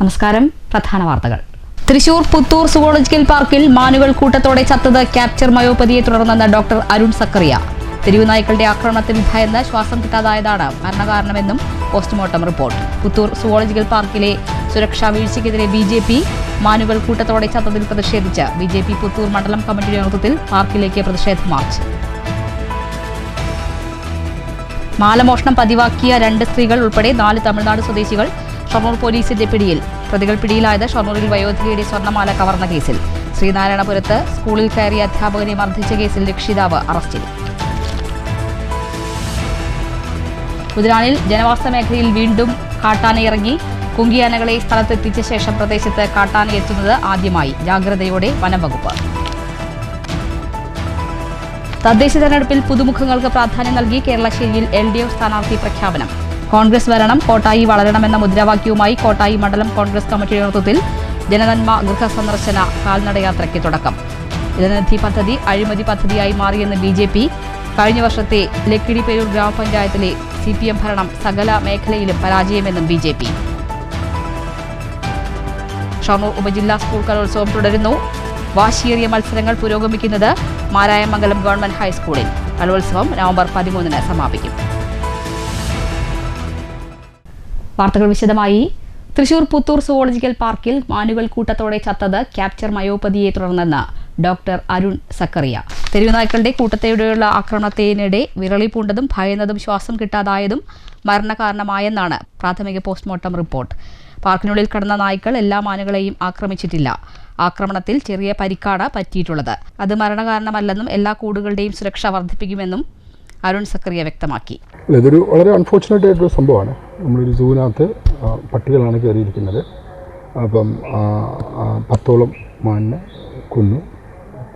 നമസ്കാരം. പ്രധാന വാർത്തകൾ. തൃശൂർ പുത്തൂർ സുവോളജിക്കൽ പാർക്കിൽ മാനുകൾ കൂട്ടത്തോടെ ചത്തത് ക്യാപ്ചർ മയോപ്പതിയെ തുടർന്നെന്ന് ഡോക്ടർ അരുൺ സക്കറിയ. തെരുവുനായ്ക്കളുടെ ആക്രമണത്തിൽ ഭയന്ന് ശ്വാസം കിട്ടാതായതാണ് മരണകാരണമെന്നും പോസ്റ്റ്മോർട്ടം റിപ്പോർട്ട്. പുത്തൂർ സുവോളജിക്കൽ പാർക്കിലെ സുരക്ഷാ വീഴ്ചയ്ക്കെതിരെ BJP മാനുകൾ കൂട്ടത്തോടെ ചത്തതിൽ പ്രതിഷേധിച്ച് BJP പുത്തൂർ മണ്ഡലം കമ്മിറ്റിയുടെ നേതൃത്വത്തിൽ പാർക്കിലേക്ക് പ്രതിഷേധ മാർച്ച്. മാലമോഷണം പതിവാക്കിയ 2 സ്ത്രീകൾ ഉൾപ്പെടെ 4 തമിഴ്നാട് സ്വദേശികൾ ഷൊർണൂർ പോലീസിന്റെ പിടിയിൽ. പ്രതികൾ പിടിയിലായത് ഷൊർണൂരിൽ വയോധികയുടെ സ്വർണ്ണമാല കവർന്ന കേസിൽ. ശ്രീനാരായണപുരത്ത് സ്കൂളിൽ കയറിയ അധ്യാപകനെ മർദ്ദിച്ച കേസിൽ രക്ഷിതാവ് അറസ്റ്റിൽ. കുതിരാനിൽ ജനവാസ മേഖലയിൽ വീണ്ടും കാട്ടാനയിറങ്ങി. കുങ്കിയാനകളെ സ്ഥലത്തെത്തിച്ച ശേഷം പ്രദേശത്ത് കാട്ടാനയെത്തുന്നത് ആദ്യമായി. ജാഗ്രതയോടെ വനംവകുപ്പ്. തദ്ദേശ തെരഞ്ഞെടുപ്പിൽ പുതുമുഖങ്ങൾക്ക് പ്രാധാന്യം നൽകി കേരളശ്ശേരിയിൽ LDF സ്ഥാനാർത്ഥി പ്രഖ്യാപനം. കോൺഗ്രസ് വരണം, കോട്ടായി വളരണമെന്ന മുദ്രാവാക്യവുമായി കോട്ടായി മണ്ഡലം കോൺഗ്രസ് കമ്മിറ്റിയുടെ നേതൃത്വത്തിൽ ജനനന്മ ഗൃഹസന്ദർശന കാൽനടയാത്രയ്ക്ക് തുടക്കം. ജനനിധി പദ്ധതി അഴിമതി പദ്ധതിയായി മാറിയെന്ന് BJP. കഴിഞ്ഞ വർഷത്തെ ലക്കിടി പേരൂർ ഗ്രാമപഞ്ചായത്തിലെ CPM ഭരണം സകല മേഖലയിലും പരാജയമെന്നും BJP. ഷൊർണൂർ ഉപജില്ലാ സ്കൂൾ കലോത്സവം തുടരുന്നു. വാശിയേറിയ മത്സരങ്ങൾ പുരോഗമിക്കുന്നത് മാരായമംഗലം ഗവൺമെന്റ് ഹൈസ്കൂളിൽ. കലോത്സവം നവംബർ 13 സമാപിക്കും. വാർത്തകൾ വിശദമായി. തൃശൂർ പുത്തൂർ സുവോളജിക്കൽ പാർക്കിൽ മാനുകൾ കൂട്ടത്തോടെ ചത്തത് ക്യാപ്ചർ മയോപ്പതിയെ തുടർന്നെന്ന് ഡോക്ടർ അരുൺ സക്കറിയ. തെരുവുനായ്ക്കളുടെ കൂട്ടത്തോടെയുള്ള ആക്രമണത്തിനിടെ വിരളി പൂണ്ടതും ഭയന്നതും ശ്വാസം കിട്ടാതായതും മരണകാരണമായെന്നാണ് പ്രാഥമിക പോസ്റ്റ്മോർട്ടം റിപ്പോർട്ട്. പാർക്കിനുള്ളിൽ കടന്ന നായ്ക്കൾ എല്ലാ മാനുകളെയും ആക്രമിച്ചിട്ടില്ല. ആക്രമണത്തിൽ ചെറിയ പരിക്കാണ് പറ്റിയിട്ടുള്ളത്. അത് മരണകാരണമല്ലെന്നും എല്ലാ കൂടുകളുടെയും സുരക്ഷ വർദ്ധിപ്പിക്കുമെന്നും അരുൺ സക്കറിയ വ്യക്തമാക്കി. ഇതൊരു വളരെ അൺഫോർച്ചുനേറ്റ് ആയിട്ടൊരു സംഭവമാണ്. നമ്മളൊരു സൂവിനകത്ത് പട്ടികളാണ് കയറിയിരിക്കുന്നത്. അപ്പം 10ഓളം മാനിനെ കൊന്നു.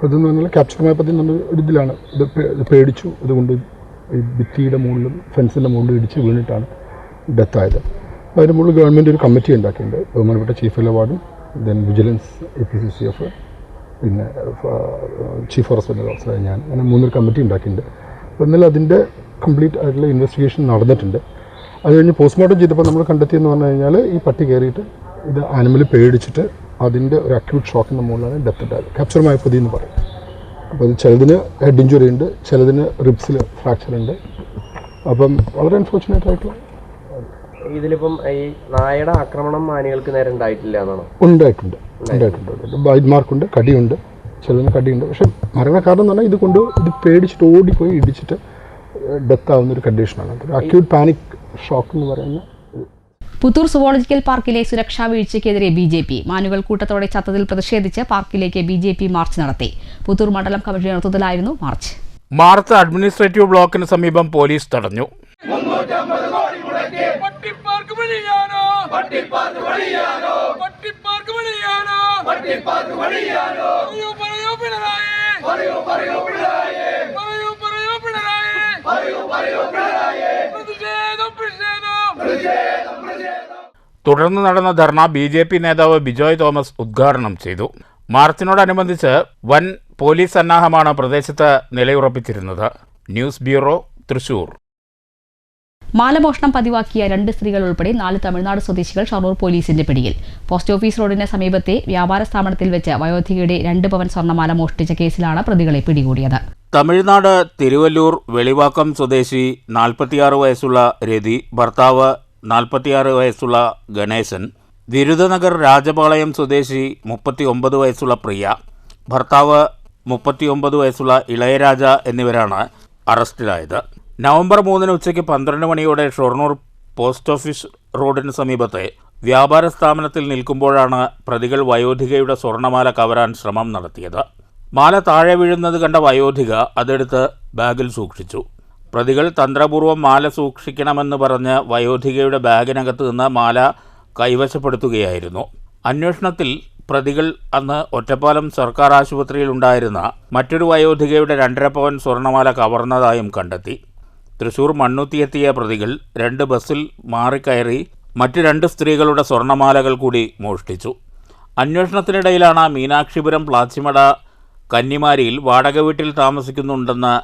അതെന്ന് പറഞ്ഞാൽ ക്യാപ്ചർ മയോപ്പതി നമ്മൾ ഒരു ഇതിലാണ് ഇത് പേടിച്ചു. അതുകൊണ്ട് ഈ ഭിത്തിയുടെ മുകളിലും ഫെൻസിൻ്റെ മുകളിലും ഇടിച്ച് വീണിട്ടാണ് ഡെത്തായത്. അതിന് മുകളിൽ ഗവൺമെൻറ് ഒരു കമ്മിറ്റി ഉണ്ടാക്കിയിട്ടുണ്ട്. ബഹുമാനപ്പെട്ട ചീഫ് അവാർഡും ദെൻ വിജിലൻസ് APCCF പിന്നെ ചീഫ് ഫോറസ്റ്റ് ഓഫീസർ ഞാൻ അങ്ങനെ 3 കമ്മിറ്റി ഉണ്ടാക്കിയിട്ടുണ്ട്. അപ്പോൾ എന്നാലും അതിൻ്റെ കംപ്ലീറ്റ് ആയിട്ടുള്ള ഇൻവെസ്റ്റിഗേഷൻ നടന്നിട്ടുണ്ട്. അത് കഴിഞ്ഞ് പോസ്റ്റ്മോർട്ടം ചെയ്തപ്പോൾ നമ്മൾ കണ്ടെത്തിയെന്ന് പറഞ്ഞു കഴിഞ്ഞാൽ ഈ പട്ടി കയറിയിട്ട് ഇത് ആനിമൽ പേടിച്ചിട്ട് അതിൻ്റെ ഒരു അക്യൂട്ട് ഷോക്കിൻ്റെ മുകളിലാണ് ഡെത്ത് ഉണ്ടായത്. ക്യാപ്ചർ മയോപ്പതി എന്ന് പറയും. അപ്പോൾ അത് ചിലതിന് ഹെഡ് ഇഞ്ചുറി ഉണ്ട്, ചിലതിന് റിബ്സിൽ ഫ്രാക്ചർ ഉണ്ട്. അപ്പം വളരെ അൺഫോർച്ചുനേറ്റ് ആയിട്ടുള്ള ഇതിലിപ്പം ഈ നായയുടെ ആക്രമണം മാനുകൾക്ക് നേരെ ഉണ്ടായിട്ടില്ല എന്നാണോ? ഉണ്ടായിട്ടുണ്ട്. ബൈറ്റ് മാർക്കുണ്ട്, കടിയുണ്ട്, ചിലതിന് കടിയുണ്ട്. പക്ഷെ മരണകാരണം എന്ന് പറഞ്ഞാൽ ഇത് പേടിച്ചിട്ട് ഓടിപ്പോയി ഇടിച്ചിട്ട് ഡെത്ത് ആവുന്നൊരു കണ്ടീഷനാണ്. അക്യൂട്ട് പാനിക് ഷോക്ക് എന്ന് പറയുന്ന. പുത്തൂർ സുവോളജിക്കൽ പാർക്കിലെ സുരക്ഷാ വീഴ്ചയ്ക്കെതിരെ BJP മാനുകൾ കൂട്ടത്തോടെ ചത്തതിൽ പ്രതിഷേധിച്ച് പാർക്കിലേക്ക് BJP മാർച്ച് നടത്തി. പുത്തൂർ മണ്ഡലം കമ്മിറ്റിയുടെ നേതൃത്വത്തിലായിരുന്നു മാർച്ച്. മാർച്ച് അഡ്മിനിസ്ട്രേറ്റീവ് ബ്ലോക്കിന് സമീപം പോലീസ് തടഞ്ഞു. തുടർന്ന് നടന്ന ധർണ BJP നേതാവ് ബിജോയ് തോമസ് ഉദ്ഘാടനം ചെയ്തു. മാർച്ചിനോടനുബന്ധിച്ച് വൻ പോലീസ് സന്നാഹമാണ് പ്രദേശത്ത് നിലയുറപ്പിച്ചിരുന്നത്. News bureau, Thrissur. മാലമോഷണം പതിവാക്കിയ 2 സ്ത്രീകൾ ഉൾപ്പെടെ 4 തമിഴ്നാട് സ്വദേശികൾ ഷൊർണൂർ പോലീസിന്റെ പിടിയിൽ. പോസ്റ്റ് ഓഫീസ് റോഡിന് സമീപത്തെ വ്യാപാര സ്ഥാപനത്തിൽ വെച്ച് വയോധികയുടെ 2 പവൻ സ്വർണ്ണമാല മോഷ്ടിച്ച കേസിലാണ് പ്രതികളെ പിടികൂടിയത്. തമിഴ്നാട് തിരുവല്ലൂർ വെളിവാക്കം സ്വദേശി 46 വയസ്സുള്ള രതി, ഭർത്താവ് 46 വയസ്സുള്ള ഗണേശൻ, വിരുദനഗർ രാജപാളയം സ്വദേശി 39 വയസ്സുള്ള പ്രിയ, ഭർത്താവ് 39 വയസ്സുള്ള ഇളയരാജ എന്നിവരാണ് അറസ്റ്റിലായത്. നവംബർ 3 ഉച്ചയ്ക്ക് 12 മണിയോടെ ഷൊർണൂർ പോസ്റ്റ് ഓഫീസ് റോഡിന് സമീപത്തെ വ്യാപാര സ്ഥാപനത്തിൽ നിൽക്കുമ്പോഴാണ് പ്രതികൾ വയോധികയുടെ സ്വർണ്ണമാല കവരാൻ ശ്രമം നടത്തിയത്. മാല താഴെ വീഴുന്നത് കണ്ട വയോധിക അതെടുത്ത് ബാഗിൽ സൂക്ഷിച്ചു. പ്രതികൾ തന്ത്രപൂർവ്വം മാല സൂക്ഷിക്കണമെന്ന് പറഞ്ഞ് വയോധികയുടെ ബാഗിനകത്ത് നിന്ന് മാല കൈവശപ്പെടുത്തുകയായിരുന്നു. അന്വേഷണത്തിൽ പ്രതികൾ അന്ന് ഒറ്റപ്പാലം സർക്കാർ ആശുപത്രിയിൽ ഉണ്ടായിരുന്ന മറ്റൊരു വയോധികയുടെ 2.5 പവൻ സ്വർണ്ണമാല കവർന്നതായും കണ്ടെത്തി. തൃശൂർ മണ്ണുത്തിയെത്തിയ പ്രതികൾ 2 ബസ്സിൽ മാറിക്കയറി മറ്റ് 2 സ്ത്രീകളുടെ സ്വർണ്ണമാലകൾ കൂടി മോഷ്ടിച്ചു. അന്വേഷണത്തിനിടയിലാണ് മീനാക്ഷിപുരം പ്ലാച്ചിമട കന്നിമാരിയിൽ വാടക വീട്ടിൽ താമസിക്കുന്നുണ്ടെന്ന്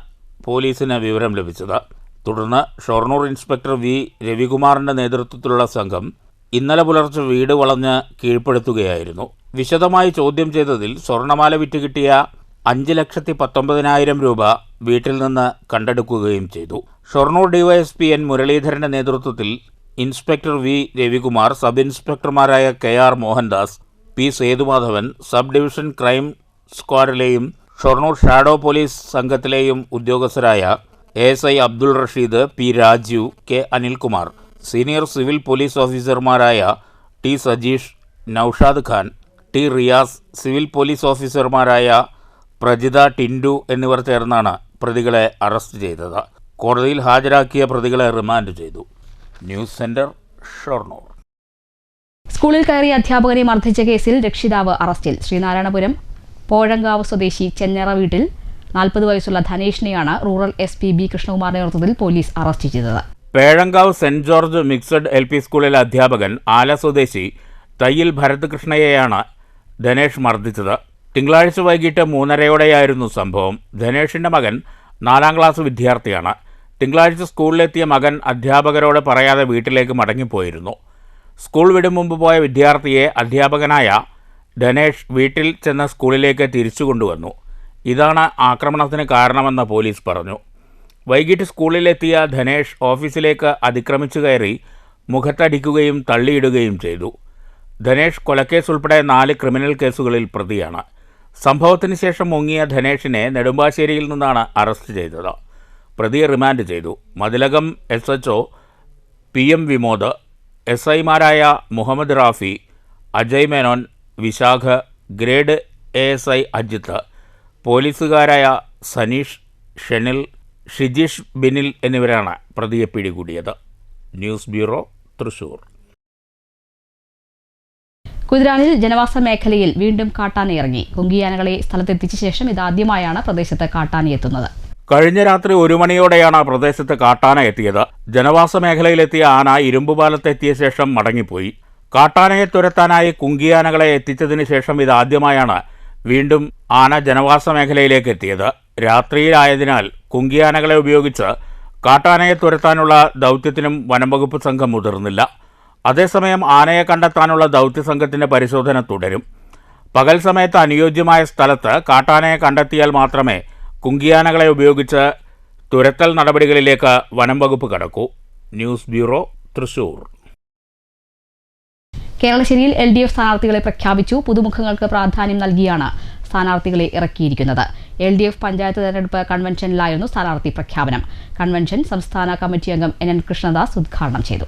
പോലീസിന് വിവരം ലഭിച്ചത്. തുടർന്ന് ഷൊർണൂർ ഇൻസ്പെക്ടർ വി രവികുമാറിൻ്റെ നേതൃത്വത്തിലുള്ള സംഘം ഇന്നലെ പുലർച്ചെ വീട് വളഞ്ഞ് കീഴ്പ്പെടുത്തുകയായിരുന്നു. വിശദമായി ചോദ്യം ചെയ്തതിൽ സ്വർണ്ണമാല വിറ്റ് കിട്ടിയ 5,19,000 രൂപ വീട്ടിൽ നിന്ന് കണ്ടെടുക്കുകയും ചെയ്തു. ഷൊർണൂർ ഡിവൈഎസ്പി എൻ മുരളീധരന്റെ നേതൃത്വത്തിൽ ഇൻസ്പെക്ടർ വി രവികുമാർ, സബ് ഇൻസ്പെക്ടർമാരായ KR Mohandas, P Sethumadhavan, sub division crime സ്ക്വാഡിലെയും ഷൊർണൂർ ഷാഡോ പോലീസ് സംഘത്തിലെയും ഉദ്യോഗസ്ഥരായ ASI Abdul Rasheed, P Rajeev, K Anilkumar, senior civil police ഓഫീസർമാരായ T Sajeesh, Naushad Khan, T Riyas, civil police ഓഫീസർമാരായ പ്രജിത, ടിൻഡു എന്നിവർ ചേർന്നാണ് പ്രതികളെ അറസ്റ്റ് ചെയ്തത്. കോടതിയിൽ ഹാജരാക്കിയ പ്രതികളെ റിമാൻഡ് ചെയ്തു. News centre, Shoranur. സ്കൂളിൽ കയറി അധ്യാപകനെ മർദ്ദിച്ച കേസിൽ രക്ഷിതാവ് അറസ്റ്റിൽ. ശ്രീനാരായണപുരം പോഴങ്കാവ് സ്വദേശി ചെന്നറ വീട്ടിൽ 40 വയസ്സുള്ള ധനേഷിനെയാണ് റൂറൽ SP B കൃഷ്ണകുമാറിന്റെ നേതൃത്വത്തിൽ പോലീസ് അറസ്റ്റ് ചെയ്തത്. പേഴങ്കാവ് സെന്റ് ജോർജ് മിക്സഡ് LP സ്കൂളിലെ അധ്യാപകൻ ആല സ്വദേശി തയ്യിൽ ഭരത് കൃഷ്ണയെയാണ് ധനേഷ് മർദ്ദിച്ചത്. തിങ്കളാഴ്ച വൈകിട്ട് 3:30യോടെയായിരുന്നു സംഭവം. ധനേഷിന്റെ മകൻ 4ാം ക്ലാസ് വിദ്യാർത്ഥിയാണ്. തിങ്കളാഴ്ച സ്കൂളിലെത്തിയ മകൻ അധ്യാപകരോട് പറയാതെ വീട്ടിലേക്ക് മടങ്ങിപ്പോയിരുന്നു. സ്കൂൾ വിടും മുമ്പ് പോയ വിദ്യാർത്ഥിയെ അധ്യാപകനായ ധനേഷ് വീട്ടിൽ ചെന്ന സ്കൂളിലേക്ക് തിരിച്ചു കൊണ്ടുവന്നു. ഇതാണ് ആക്രമണത്തിന് കാരണമെന്ന് പോലീസ് പറഞ്ഞു. വൈകിട്ട് സ്കൂളിലെത്തിയ ധനേഷ് ഓഫീസിലേക്ക് അതിക്രമിച്ചു കയറി മുഖത്തടിക്കുകയും തള്ളിയിടുകയും ചെയ്തു. ധനേഷ് കൊലക്കേസ് ഉൾപ്പെടെ 4 ക്രിമിനൽ കേസുകളിൽ പ്രതിയാണ്. സംഭവത്തിന് ശേഷം മുങ്ങിയ ധനേഷിനെ നെടുമ്പാശ്ശേരിയിൽ നിന്നാണ് അറസ്റ്റ് ചെയ്തത്. പ്രതിയെ റിമാൻഡ് ചെയ്തു. മതിലകം SHO PM വിമോദ്, SIമാരായ മുഹമ്മദ് റാഫി, അജയ് മേനോൻ, വിശാഖ്, ഗ്രേഡ് ASI അജിത്ത്, പോലീസുകാരായ സനീഷ്, ഷെനിൽ, ഷിജീഷ് ബിനിൽ എന്നിവരാണ് പ്രതിയെ പിടികൂടിയത്. News bureau, Thrissur. കുതിരാനിൽ ജനവാസ മേഖലയിൽ വീണ്ടും കാട്ടാനയിറങ്ങി. കുങ്കിയാനകളെ സ്ഥലത്തെത്തിച്ച ശേഷം ഇതാദ്യമായാണ് പ്രദേശത്ത് കാട്ടാനയെത്തുന്നത്. കഴിഞ്ഞ രാത്രി 1 മണിയോടെയാണ് പ്രദേശത്ത് കാട്ടാന എത്തിയത്. ജനവാസ മേഖലയിലെത്തിയ ആന ഇരുമ്പുപാലത്തെത്തിയ ശേഷം മടങ്ങിപ്പോയി. കാട്ടാനയെ തുരത്താനായി കുങ്കിയാനകളെ എത്തിച്ചതിന് ശേഷം ഇതാദ്യമായാണ് വീണ്ടും ആന ജനവാസ മേഖലയിലേക്ക് എത്തിയത്. രാത്രിയിലായതിനാൽ കുങ്കിയാനകളെ ഉപയോഗിച്ച് കാട്ടാനയെ തുരത്താനുള്ള ദൗത്യത്തിനും വനംവകുപ്പ് സംഘം മുതിർന്നില്ല. അതേസമയം ആനയെ കണ്ടെത്താനുള്ള ദൗത്യസംഘത്തിന്റെ പരിശോധന തുടരും. പകൽ സമയത്ത് അനുയോജ്യമായ സ്ഥലത്ത് കാട്ടാനയെ കണ്ടെത്തിയാൽ മാത്രമേ കുങ്കിയാനകളെ ഉപയോഗിച്ച് തുരത്തൽ നടപടികളിലേക്ക് വനംവകുപ്പ് കടക്കൂ. News bureau, Thrissur. കേരളശ്ശേരിയിൽ LDF സ്ഥാനാർത്ഥികളെ പ്രഖ്യാപിച്ചു. പുതുമുഖങ്ങൾക്ക് പ്രാധാന്യം നൽകിയാണ് സ്ഥാനാർത്ഥികളെ ഇറക്കിയിരിക്കുന്നത്. LDF പഞ്ചായത്ത് തെരഞ്ഞെടുപ്പ് കൺവെൻഷനിലായിരുന്നു സ്ഥാനാർത്ഥി പ്രഖ്യാപനം. കൺവെൻഷൻ സംസ്ഥാന കമ്മിറ്റി അംഗം NN കൃഷ്ണദാസ് ഉദ്ഘാടനം ചെയ്തു.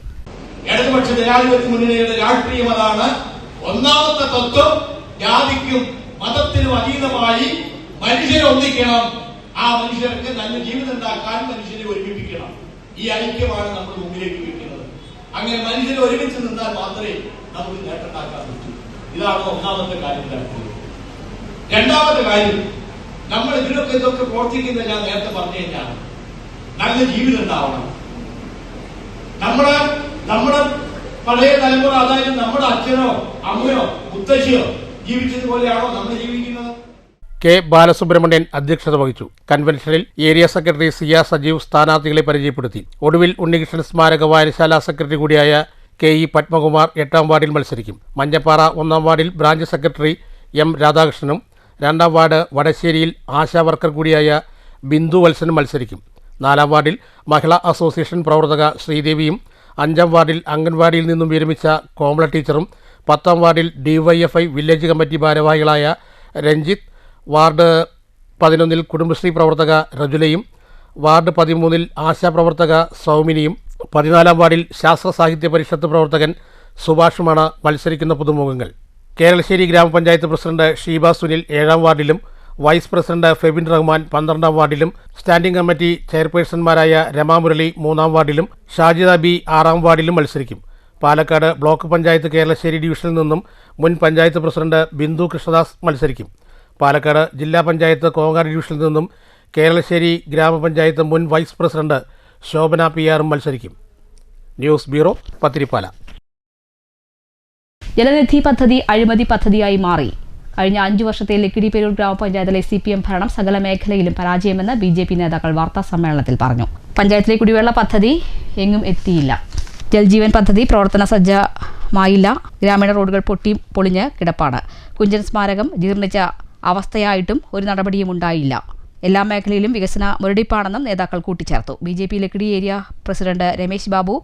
ഇടതുപക്ഷ ജനാധിപത്യ മുന്നണിയുടെ രാഷ്ട്രീയം അതാണ്. ഒന്നാമത്തെ തത്വം ജാതിക്കും മതത്തിനും അതീതമായി മനുഷ്യരെ ഒന്നിക്കണം. ആ മനുഷ്യർക്ക് നല്ല ജീവിതം ഉണ്ടാക്കാൻ മനുഷ്യരെ ഒരുമിപ്പിക്കണം. ഈ ഐക്യമാണ് നമ്മൾ മുമ്പിലേക്ക് വെക്കുന്നത്. അങ്ങനെ മനുഷ്യരെ ഒരുമിച്ച് നിന്നാൽ മാത്രമേ നമുക്ക് നേട്ടമുണ്ടാക്കാൻ പറ്റൂ. ഇതാണ് ഒന്നാമത്തെ കാര്യം. രണ്ടാമത്തെ കാര്യം, നമ്മൾ ഇതൊക്കെ പ്രവർത്തിക്കുന്നത് ഞാൻ നേരത്തെ പറഞ്ഞു കഴിഞ്ഞാൽ നല്ല ജീവിതം ഉണ്ടാവണം. നമ്മുടെ പഴയ തലമുറ, അതായത് നമ്മുടെ അച്ഛനോ അമ്മയോ മുത്തശ്ശിയോ ജീവിച്ചതുപോലെയാണോ നമ്മൾ ജീവിക്കുന്നത്? കെ ബാലസുബ്രഹ്മണ്യൻ അധ്യക്ഷത വഹിച്ചു. കൺവെൻഷനിൽ ഏരിയ സെക്രട്ടറി സിയ സജീവ് സ്ഥാനാർത്ഥികളെ പരിചയപ്പെടുത്തി. ഒടുവിൽ ഉണ്ണികൃഷ്ണൻ സ്മാരക വായനശാല സെക്രട്ടറി കൂടിയായ KE പത്മകുമാർ 8ാം വാർഡിൽ മത്സരിക്കും. മഞ്ഞപ്പാറ 1ാം വാർഡിൽ ബ്രാഞ്ച് സെക്രട്ടറി M രാധാകൃഷ്ണനും 2ാം വാർഡ് വടശ്ശേരിയിൽ ആശാ വർക്കർ കൂടിയായ ബിന്ദു വത്സനും മത്സരിക്കും. 4ാം വാർഡിൽ മഹിളാ അസോസിയേഷൻ പ്രവർത്തക ശ്രീദേവിയും 5ാം വാർഡിൽ അംഗൻവാടിയിൽ നിന്നും വിരമിച്ച കോമള ടീച്ചറും 10ാം വാർഡിൽ DYFI വില്ലേജ് കമ്മിറ്റി ഭാരവാഹികളായ രഞ്ജിത്ത്, വാർഡ് 11-ൽ കുടുംബശ്രീ പ്രവർത്തക രജുലയും, വാർഡ് 13-ൽ ആശാപ്രവർത്തക സൗമിനിയും, 14ാം വാർഡിൽ ശാസ്ത്ര സാഹിത്യ പരിഷത്ത് പ്രവർത്തകൻ സുഭാഷുമാണ് മത്സരിക്കുന്ന പുതുമുഖങ്ങൾ. കേരളശ്ശേരി ഗ്രാമപഞ്ചായത്ത് പ്രസിഡന്റ് ഷീബ സുനിൽ 7ാം വാർഡിലും വൈസ് പ്രസിഡന്റ് ഫെബിൻ റഹ്മാൻ 12ാം വാർഡിലും സ്റ്റാൻഡിംഗ് കമ്മിറ്റി ചെയർപേഴ്സൺമാരായ രമാമുരളി 3ാം വാർഡിലും ഷാജിദ ബി 6ാം വാർഡിലും മത്സരിക്കും. പാലക്കാട് ബ്ലോക്ക് പഞ്ചായത്ത് കേരളശ്ശേരി ഡിവിഷനിൽ നിന്നും മുൻ പഞ്ചായത്ത് പ്രസിഡന്റ് ബിന്ദു കൃഷ്ണദാസ് മത്സരിക്കും. പാലക്കാട് ജില്ലാ പഞ്ചായത്ത് കോങ്ങാട് ഡിവിഷനിൽ നിന്നും കേരളശ്ശേരി ഗ്രാമപഞ്ചായത്ത് മുൻ വൈസ് പ്രസിഡന്റ് ശോഭന PR മത്സരിക്കും. News bureau, Pathirippala. ജലനിധി പദ്ധതി അഴിമതി പദ്ധതിയായി മാറി. കഴിഞ്ഞ 5 വർഷത്തെ ലക്കിടിപേരൂർ ഗ്രാമപഞ്ചായത്തിലെ CPM ഭരണം സകല മേഖലയിലും പരാജയമെന്ന് BJP നേതാക്കൾ വാർത്താസമ്മേളനത്തിൽ പറഞ്ഞു. പഞ്ചായത്തിലെ കുടിവെള്ള പദ്ധതി എങ്ങും എത്തിയില്ല. ജൽജീവൻ പദ്ധതി പ്രവർത്തന മായില്ല. ഗ്രാമീണ റോഡുകൾ പൊളിഞ്ഞ് കിടപ്പാണ്. കുഞ്ചൻ സ്മാരകം ജീർണിച്ച അവസ്ഥയായിട്ടും ഒരു നടപടിയും ഉണ്ടായില്ല. എല്ലാ മേഖലയിലും വികസന മുരടിപ്പാണെന്നും നേതാക്കൾ കൂട്ടിച്ചേർത്തു. BJP Lakkidi area president Ramesh Babu,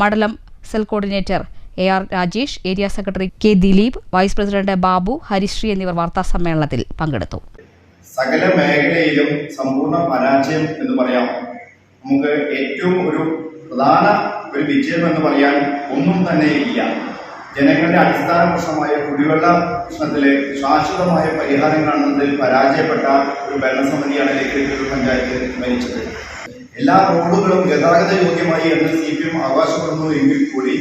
മണ്ഡലം cell coordinator AR Rajesh, area secretary K Dileep, vice president Babu, Harisree എന്നിവർ വാർത്താസമ്മേളനത്തിൽ പങ്കെടുത്തു. സകല മേഖലയിലും സമ്പൂർണ്ണ പരാജയം എന്ന് പറയാം. നമുക്ക് ഏറ്റവും ഒരു പ്രധാന വിജയം എന്ന് പറയാൻ ഒന്നും തന്നെ ഇല്ല. ജനങ്ങളുടെ അടിസ്ഥാന പ്രശ്നമായ കുടിവെള്ള പ്രശ്നത്തിലെ ശാശ്വതമായ പരിഹാരം കാണുന്നതിൽ പരാജയപ്പെട്ട ഒരു ഭരണസമിതിയാണ് ലക്കിടി പഞ്ചായത്ത് ഭരിച്ചത്. എല്ലാ റോഡുകളും ഗതാഗത യോഗ്യമായി എന്ന് CPM അവകാശപ്പെടുന്നു എങ്കിൽ കൂടി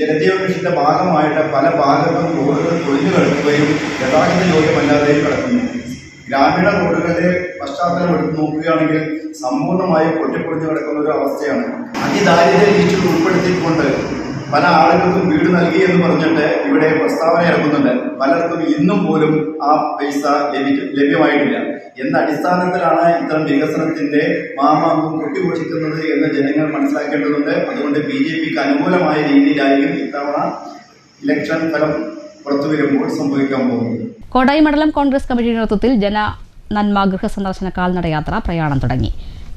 ജനജീവൻ മിഷന്റെ ഭാഗമായിട്ട് പല ഭാഗത്തും റോഡുകൾ പൊളിഞ്ഞു കിടക്കുകയും ഗതാഗത യോഗ്യമല്ലാതെയും കിടക്കുന്നു. ഗ്രാമീണ റോഡുകളുടെ പശ്ചാത്തലം എടുത്ത് നോക്കുകയാണെങ്കിൽ സമ്പൂർണ്ണമായി പൊട്ടിപ്പൊളിഞ്ഞു കിടക്കുന്ന ഒരു അവസ്ഥയാണ്. അതിദാരിദ്ര്യ ലിസ്റ്റിൽ ഉൾപ്പെടുത്തിക്കൊണ്ട് പല ആളുകൾക്കും വീട് നൽകി എന്ന് പറഞ്ഞിട്ട് ഇവിടെ പ്രസ്താവന ഇറങ്ങുന്നുണ്ട്. പലർക്കും ഇന്നും പോലും ആ പൈസ ലഭ്യമായിട്ടില്ല. എന്ന അടിസ്ഥാനത്തിലാണ് ഇത്തരം വികസനത്തിന്റെ മാമാങ്കം കൊട്ടിഘോഷിക്കുന്നത് എന്ന് ജനങ്ങൾ മനസ്സിലാക്കേണ്ടതുണ്ട്. അതുകൊണ്ട് BJPക്ക് അനുകൂലമായ രീതിയിലായിരിക്കും ഇത്തവണ ഇലക്ഷൻ ഫലം പുറത്തു വരുമ്പോൾ സംഭവിക്കാൻ പോകുന്നത്. കോട്ടായി മണ്ഡലം കോൺഗ്രസ് കമ്മിറ്റിയുടെ നേതൃത്വത്തിൽ ജനനന്മ ഗൃഹസന്ദർശന കാൽനടയാത്ര പ്രയാണം തുടങ്ങി.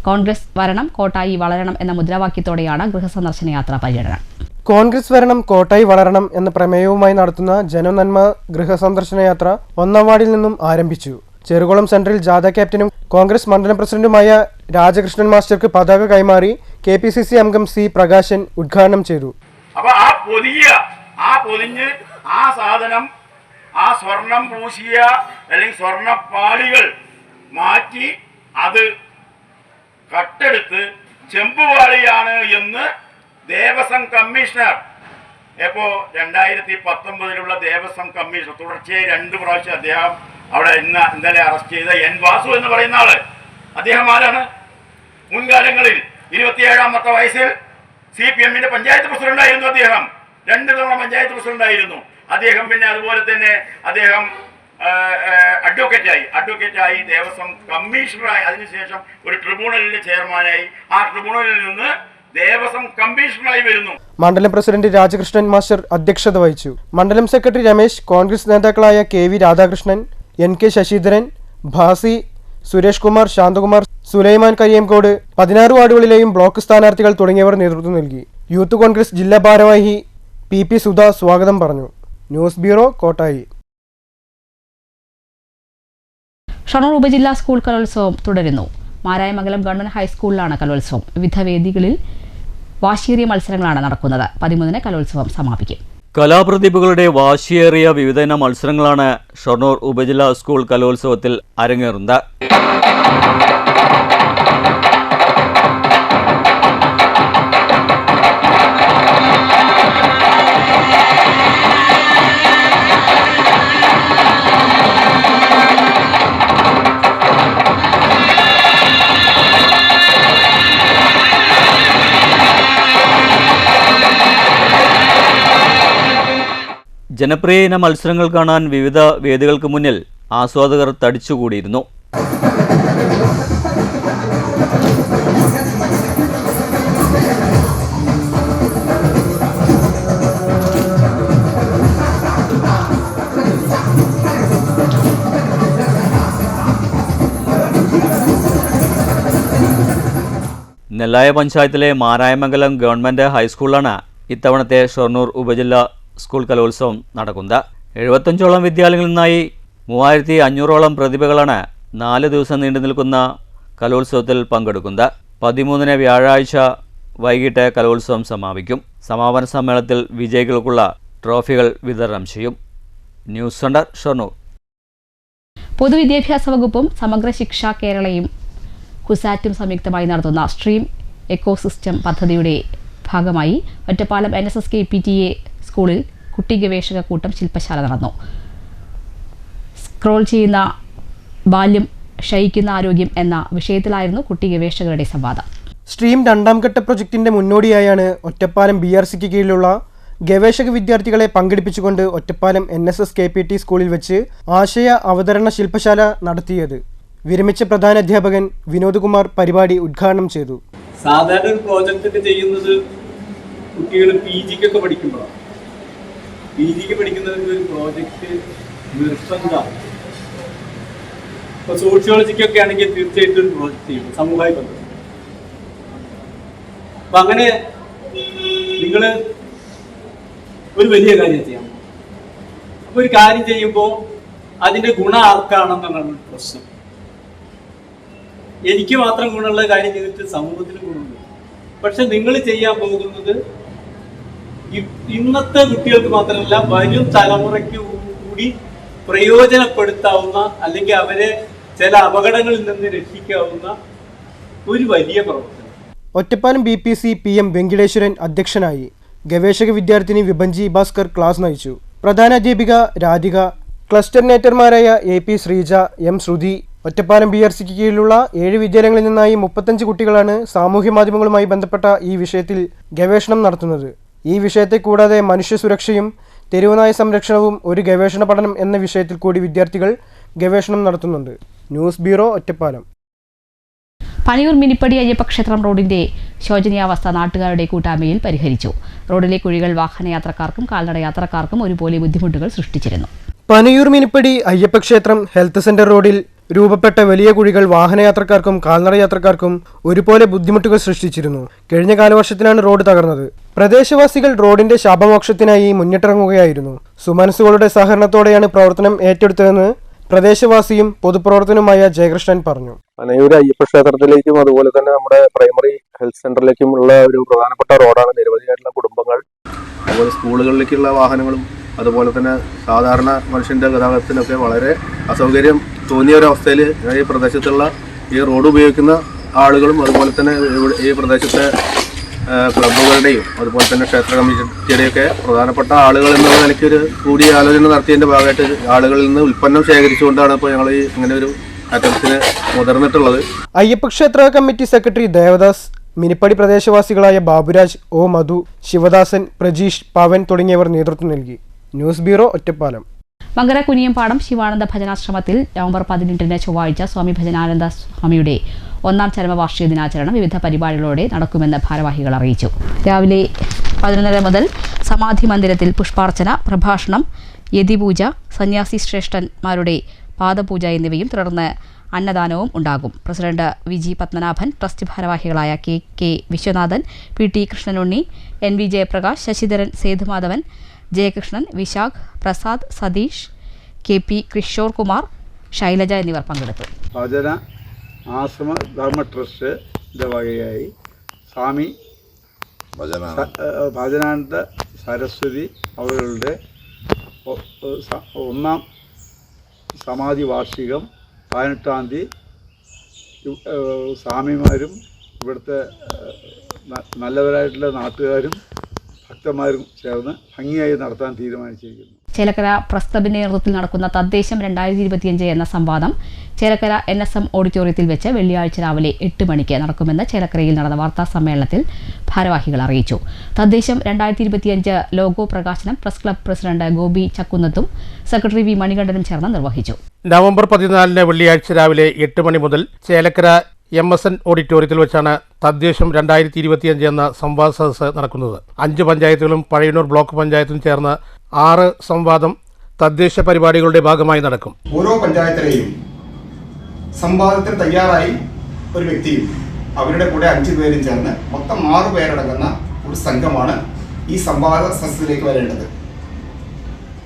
കോൺഗ്രസ് വരണം, കോട്ടായി വളരണം എന്ന മുദ്രാവാക്യത്തോടെയാണ് ഗൃഹസന്ദർശന യാത്രാ പര്യടനം. കോൺഗ്രസ് വരണം, കോട്ടായി വളരണം എന്ന പ്രമേയവുമായി നടത്തുന്ന ജനനന്മ ഗൃഹസന്ദർശന യാത്ര 1-ാം വാർഡിൽ നിന്നും ആരംഭിച്ചു. ചെറുകുളം സെൻട്രൽ ജാഥ ക്യാപ്റ്റനും കോൺഗ്രസ് മണ്ഡലം പ്രസിഡന്റുമായ രാജകൃഷ്ണൻ മാസ്റ്റർക്ക് പതാക കൈമാറി KPCC അംഗം C പ്രകാശൻ ഉദ്ഘാടനം ചെയ്തു. അപ്പൊ ആ പൊതിഞ്ഞ് ആ സാധനം, ആ സ്വർണം പൂശിയ അല്ലെങ്കിൽ സ്വർണപ്പാളികൾ മാറ്റി അത് കട്ടെടുത്ത് ചെമ്പുപാളിയാണ് എന്ന് ദേവസ്വം കമ്മീഷണർ, ഇപ്പോൾ 2019 ദേവസ്വം കമ്മീഷണർ തുടർച്ചയായി 2 പ്രാവശ്യം അദ്ദേഹം അവിടെ ഇന്നലെ അറസ്റ്റ് ചെയ്ത N വാസു എന്ന് പറയുന്ന ആള്, അദ്ദേഹം ആരാണ്? മുൻകാലങ്ങളിൽ 27ാമത്തെ വയസ്സിൽ CPMന്റെ പഞ്ചായത്ത് പ്രസിഡന്റായിരുന്നു. അദ്ദേഹം 2 തവണ പഞ്ചായത്ത് പ്രസിഡന്റായിരുന്നു അദ്ദേഹം. പിന്നെ അതുപോലെ തന്നെ അദ്ദേഹം അഡ്വക്കേറ്റായി ദേവസ്വം കമ്മീഷണറായി, അതിനുശേഷം ഒരു ട്രിബ്യൂണലിന്റെ ചെയർമാനായി, ആ ട്രിബ്യൂണലിൽ നിന്ന് ദേവസ്വം കമ്മീഷണറായി വരുന്നു. മണ്ഡലം പ്രസിഡന്റ് രാജകൃഷ്ണൻ മാസ്റ്റർ അധ്യക്ഷത വഹിച്ചു. മണ്ഡലം സെക്രട്ടറി രമേശ്, കോൺഗ്രസ് നേതാക്കളായ KV രാധാകൃഷ്ണൻ, NK ശശിധരൻ, ഭാസി, സുരേഷ് കുമാർ, ശാന്തകുമാർ, സുലൈമാൻ കരിയംകോട്, 16 വാർഡുകളിലെയും ബ്ലോക്ക് സ്ഥാനാർത്ഥികൾ തുടങ്ങിയവർ നേതൃത്വം നൽകി. യൂത്ത് കോൺഗ്രസ് ജില്ലാ ഭാരവാഹി PP സുധ സ്വാഗതം പറഞ്ഞു. News bureau, Kottayi. ഷൊർണൂർ ഉപജില്ലാ സ്കൂൾ കലോത്സവം തുടരുന്നു. മാരായമംഗലം ഗവൺമെന്റ് ഹൈസ്കൂളിലാണ് കലോത്സവം. വിവിധ വേദികളിൽ വാശിയേറിയ മത്സരങ്ങളാണ് നടക്കുന്നത്. 13-ന് കലോത്സവം സമാപിക്കും. കലാപ്രതിഭകളുടെ വാശിയേറിയ വിവിധയിനം മത്സരങ്ങളാണ് ഷൊർണൂർ ഉപജില്ലാ സ്കൂൾ കലോത്സവത്തിൽ അരങ്ങേറുന്നത്. ജനപ്രിയ ഇന മത്സരങ്ങൾ കാണാൻ വിവിധ വേദികൾക്ക് മുന്നിൽ ആസ്വാദകർ തടിച്ചുകൂടിയിരുന്നു. നെല്ലായ പഞ്ചായത്തിലെ മാരായമംഗലം ഗവൺമെന്റ് ഹൈസ്കൂളിലാണ് ഇത്തവണത്തെ ഷൊർണൂർ ഉപജില്ലാ സ്കൂൾ കലോത്സവം നടക്കുന്നത്. 75ഓളം വിദ്യാലയങ്ങളിൽ നിന്നായി 3500ഓളം പ്രതിഭകളാണ് 4 ദിവസം നീണ്ടു നിൽക്കുന്ന കലോത്സവത്തിൽ പങ്കെടുക്കുന്നത്. 13-ന് വ്യാഴാഴ്ച വൈകിട്ട് കലോത്സവം സമാപിക്കും. സമാപന സമ്മേളനത്തിൽ വിജയികൾക്കുള്ള ട്രോഫികൾ വിതരണം ചെയ്യും. News centre, Shoranur. പൊതുവിദ്യാഭ്യാസ വകുപ്പും സമഗ്ര ശിക്ഷ കേരളയും കുസാറ്റും സംയുക്തമായി നടത്തുന്ന സ്ട്രീം എക്കോസിസ്റ്റം പദ്ധതിയുടെ ഭാഗമായി ഒറ്റപ്പാലം NSS KPTA സ്കൂളിൽ കുട്ടി ഗവേഷക കൂട്ടം ശില്പശാല നടന്നു. സ്ക്രോൾ ചെയ്യുന്ന ബാല്യം ക്ഷയിക്കുന്ന ആരോഗ്യം എന്ന വിഷയത്തിലായിരുന്നു കുട്ടി ഗവേഷകരുടെ സംവാദം. സ്ട്രീം 2ാം ഘട്ട പ്രൊജക്ടിന്റെ മുന്നോടിയായാണ് ഒറ്റപ്പാലം BRCക്ക് കീഴിലുള്ള ഗവേഷക വിദ്യാർത്ഥികളെ പങ്കെടുപ്പിച്ചുകൊണ്ട് ഒറ്റപ്പാലം NSS KPT സ്കൂളിൽ വെച്ച് ആശയ അവതരണ ശില്പശാല നടത്തിയത്. വിരമിച്ച പ്രധാന അധ്യാപകൻ വിനോദ് കുമാർ പരിപാടി ഉദ്ഘാടനം ചെയ്തു. സാധാരണ ഒരു പ്രോജക്റ്റ് ഒക്കെ ചെയ്യുന്നത് കുട്ടികൾ PGക്കൊക്കെ പഠിക്കുമ്പോഴാണ്. PGക്ക് പഠിക്കുന്നവർക്ക് ഒരു പ്രോജക്റ്റ് നിർബന്ധമാണ്. ഇപ്പോൾ സോഷ്യോളജിക്കൊക്കെ ആണെങ്കിൽ തീർച്ചയായിട്ടും ഒരു പ്രോജക്റ്റ് ചെയ്യും, സമൂഹമായി ബന്ധം. അപ്പം അങ്ങനെ നിങ്ങൾ ഒരു വലിയ കാര്യം ചെയ്യാം. അപ്പോൾ ഒരു കാര്യം ചെയ്യുമ്പോൾ അതിൻ്റെ ഗുണം ആർക്കാണെന്നാണ് പ്രശ്നം. എനിക്ക് മാത്രം ഗുണമുള്ള കാര്യം ചെയ്തിട്ട് സമൂഹത്തിന് ഗുണമുണ്ട്. പക്ഷെ നിങ്ങൾ ചെയ്യാൻ പോകുന്നത് ഇന്നത്തെ കുട്ടികൾക്ക് മാത്രമല്ല വരും തലമുറയ്ക്ക് കൂടി പ്രയോജനപ്പെടുത്താവുന്ന, അല്ലെങ്കിൽ അവരെ ചില അപകടങ്ങളിൽ നിന്ന് രക്ഷിക്കാവുന്ന ഒരു വലിയ പ്രവർത്തനം. ഒറ്റപ്പാലം BPC PM വെങ്കിടേശ്വരൻ അധ്യക്ഷനായി. ഗവേഷക വിദ്യാർത്ഥിനി വിഭഞ്ചി ഭാസ്കർ ക്ലാസ് നയിച്ചു. പ്രധാന അധ്യാപിക രാധിക, ക്ലസ്റ്റർ നേറ്റർമാരായ AP ശ്രീജ, M ശ്രുതി. ഒറ്റപ്പാലം BRCക്ക് കീഴിലുള്ള 7 വിദ്യാലയങ്ങളിൽ നിന്നായി 35 കുട്ടികളാണ് സാമൂഹ്യ മാധ്യമങ്ങളുമായി ബന്ധപ്പെട്ട ഈ വിഷയത്തിൽ ഗവേഷണം നടത്തുന്നത്. ഈ വിഷയത്തെ കൂടാതെ മനുഷ്യ സുരക്ഷയും തെരുവുനായ സംരക്ഷണവും ഒരു ഗവേഷണ പഠനം എന്ന വിഷയത്തിൽ കൂടി വിദ്യാർത്ഥികൾ ഗവേഷണം നടത്തുന്നുണ്ട്. News bureau, Ottapalam. പണിയൂർ മിനിപ്പടി അയ്യപ്പക്ഷേത്രം റോഡിന്റെ ശോചനീയാവസ്ഥ നാട്ടുകാരുടെ കൂട്ടായ്മയിൽ പരിഹരിച്ചു. റോഡിലെ കുഴികൾ വാഹനയാത്രക്കാർക്കും കാൽനട യാത്രക്കാർക്കും ഒരുപോലെ ബുദ്ധിമുട്ടുകൾ സൃഷ്ടിച്ചിരുന്നു. പണിയൂർ മിനിപ്പടി അയ്യപ്പക്ഷേത്രം ഹെൽത്ത് സെന്റർ റോഡിൽ രൂപപ്പെട്ട വലിയ കുഴികൾ വാഹനയാത്രക്കാർക്കും കാൽനട യാത്രക്കാർക്കും ഒരുപോലെ ബുദ്ധിമുട്ടുകൾ സൃഷ്ടിച്ചിരുന്നു. കഴിഞ്ഞ കാലവർഷത്തിലാണ് റോഡ് തകർന്നത്. പ്രദേശവാസികൾ റോഡിന്റെ ശാപമോക്ഷത്തിനായി മുന്നിട്ടിറങ്ങുകയായിരുന്നു. സുമനസ്സുകളുടെ സഹകരണത്തോടെയാണ് പ്രവർത്തനം ഏറ്റെടുത്തതെന്ന് പ്രദേശവാസിയും പൊതുപ്രവർത്തനവുമായ ജയകൃഷ്ണൻ പറഞ്ഞു. പനയൂർ അയ്യപ്പ ക്ഷേത്രത്തിലേക്കും അതുപോലെ തന്നെ നമ്മുടെ പ്രൈമറി ഹെൽത്ത് സെന്ററിലേക്കും ഉള്ള ഒരു പ്രധാനപ്പെട്ട റോഡാണ്. നിരവധിയായിട്ടുള്ള കുടുംബങ്ങൾ, അതുപോലെ സ്കൂളുകളിലേക്കുള്ള വാഹനങ്ങളും അതുപോലെ തന്നെ സാധാരണ മനുഷ്യന്റെ ഗതാഗതത്തിനൊക്കെ വളരെ അസൗകര്യം തോന്നിയ ഒരവസ്ഥയിൽ ഈ പ്രദേശത്തുള്ള ഈ റോഡ് ഉപയോഗിക്കുന്ന ആളുകളും അതുപോലെ തന്നെ ഈ പ്രദേശത്തെ ക്ലബ്ബുകളുടെയും അതുപോലെ തന്നെ ക്ഷേത്ര കമ്മിറ്റിയുടെയൊക്കെ പ്രധാനപ്പെട്ട ആളുകൾ എന്നുള്ള നിലയ്ക്ക് ഒരു കൂടിയ ആലോചന നടത്തിയതിൻ്റെ ഭാഗമായിട്ട് ആളുകളിൽ നിന്ന് ഉൽപ്പന്നം ശേഖരിച്ചുകൊണ്ടാണ് ഇപ്പോൾ ഞങ്ങൾ ഈ ഇങ്ങനെ ഒരു അറ്റംപ്റ്റിന് മുതിർന്നിട്ടുള്ളത്. അയ്യപ്പക്ഷേത്ര കമ്മിറ്റി സെക്രട്ടറി ദേവദാസ്, മിനിപ്പടി പ്രദേശവാസികളായ ബാബുരാജ്, O മധു, ശിവദാസൻ, പ്രജീഷ്, പവൻ തുടങ്ങിയവർ നേതൃത്വം നൽകി. News bureau, Ottapalam. മങ്കര കുനിയംപാടം ശിവാനന്ദ ഭജനാശ്രമത്തിൽ നവംബർ 18 ചൊവ്വാഴ്ച സ്വാമി ഭജനാനന്ദ സ്വാമിയുടെ 1ാം ചരമവാർഷിക ദിനാചരണം വിവിധ പരിപാടികളോടെ നടക്കുമെന്ന് ഭാരവാഹികൾ അറിയിച്ചു. രാവിലെ 11:30 മുതൽ സമാധി മന്ദിരത്തിൽ പുഷ്പാർച്ചന, പ്രഭാഷണം, യതിപൂജ, സന്യാസി ശ്രേഷ്ഠന്മാരുടെ പാദപൂജ എന്നിവയും തുടർന്ന് അന്നദാനവും ഉണ്ടാകും. പ്രസിഡന്റ് VG പത്മനാഭൻ, ട്രസ്റ്റ് ഭാരവാഹികളായ KK Viswanathan, PT Krishnanunni, NV Jayaprakash, Sasidharan, Sethumadhavan, Jayakrishnan, Vishakh, Prasad, Satheesh, KP Kishore Kumar, Shailaja എന്നിവർ പങ്കെടുത്തു. ഭജന ആശ്രമ ധർമ്മ ട്രസ്റ്റിൻ്റെ വകയായി സ്വാമി ഭജനാനന്ദ സരസ്വതി അവരുടെ 1ാം സമാധി വാർഷികം 18-ാം തീയതി സ്വാമിമാരും ഇവിടുത്തെ നല്ലവരായിട്ടുള്ള നാട്ടുകാരും ഭക്തന്മാരും ചേർന്ന് ഭംഗിയായി നടത്താൻ തീരുമാനിച്ചിരിക്കുന്നു. ചേലക്കര പ്രസ് ക്ലബിന്റെ നേതൃത്വത്തിൽ നടക്കുന്ന തദ്ദേശം 2025 എന്ന സംവാദം ചേലക്കര NSM ഓഡിറ്റോറിയത്തിൽ വെച്ച് വെള്ളിയാഴ്ച രാവിലെ 8 മണിക്ക് നടക്കുമെന്ന് ചേലക്കരയിൽ നടന്ന വാർത്താ സമ്മേളനത്തിൽ ഭാരവാഹികൾ അറിയിച്ചു. തദ്ദേശം 2025 ലോഗോ പ്രകാശനം പ്രസ് ക്ലബ് പ്രസിഡന്റ് ഗോപി ചക്കുന്നത്തും സെക്രട്ടറി V മണികണ്ഠനും ചേർന്ന് നിർവഹിച്ചു. നവംബർ 14 വെള്ളിയാഴ്ച രാവിലെ 8 മണി മുതൽ ചേലക്കര MSN ഓഡിറ്റോറിയത്തിൽ വെച്ചാണ് തദ്ദേശം 2025 എന്ന സംവാദ സദസ്സ് നടക്കുന്നത്. 5 പഞ്ചായത്തുകളും പഴയന്നൂർ ബ്ലോക്ക് പഞ്ചായത്തും ചേർന്ന് 6 സംവാദം തദ്ദേശ പരിപാടികളുടെ ഭാഗമായി നടക്കും. ഓരോ പഞ്ചായത്തിലെയും സംവാദത്തിന് തയ്യാറായി ഒരു വ്യക്തിയും അവരുടെ കൂടെ 5 പേരും ചേർന്ന് മൊത്തം 6 പേരടങ്ങുന്ന ഒരു സംഘമാണ് ഈ സംവാദ സദസ്സിലേക്ക് വരേണ്ടത്.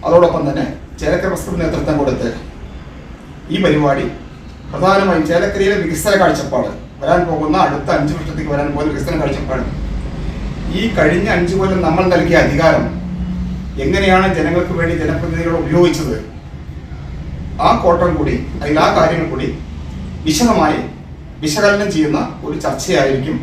അതോടൊപ്പം തന്നെ ചേലക്കര പ്രസ് നേതൃത്വം കൊടുത്ത് ഈ പരിപാടി പ്രധാനമായും ചേലക്കരയിലെ വികസന കാഴ്ചപ്പാട്, വരാൻ പോകുന്ന അടുത്ത 5 വർഷത്തേക്ക് വരാൻ പോകുന്ന വികസന കാഴ്ചപ്പാട്, ഈ കഴിഞ്ഞ 5 കൊല്ലം നമ്മൾ നൽകിയ അധികാരം എങ്ങനെയാണ് ജനങ്ങൾക്ക് വേണ്ടി ജനപ്രതിനിധികൾ ഉപയോഗിച്ചത്, ആ കോട്ടം കൂടി അല്ലെങ്കിൽ ആ കാര്യങ്ങൾ കൂടി വിശദമായി വിശകലനം ചെയ്യുന്ന ഒരു ചർച്ചയായിരിക്കും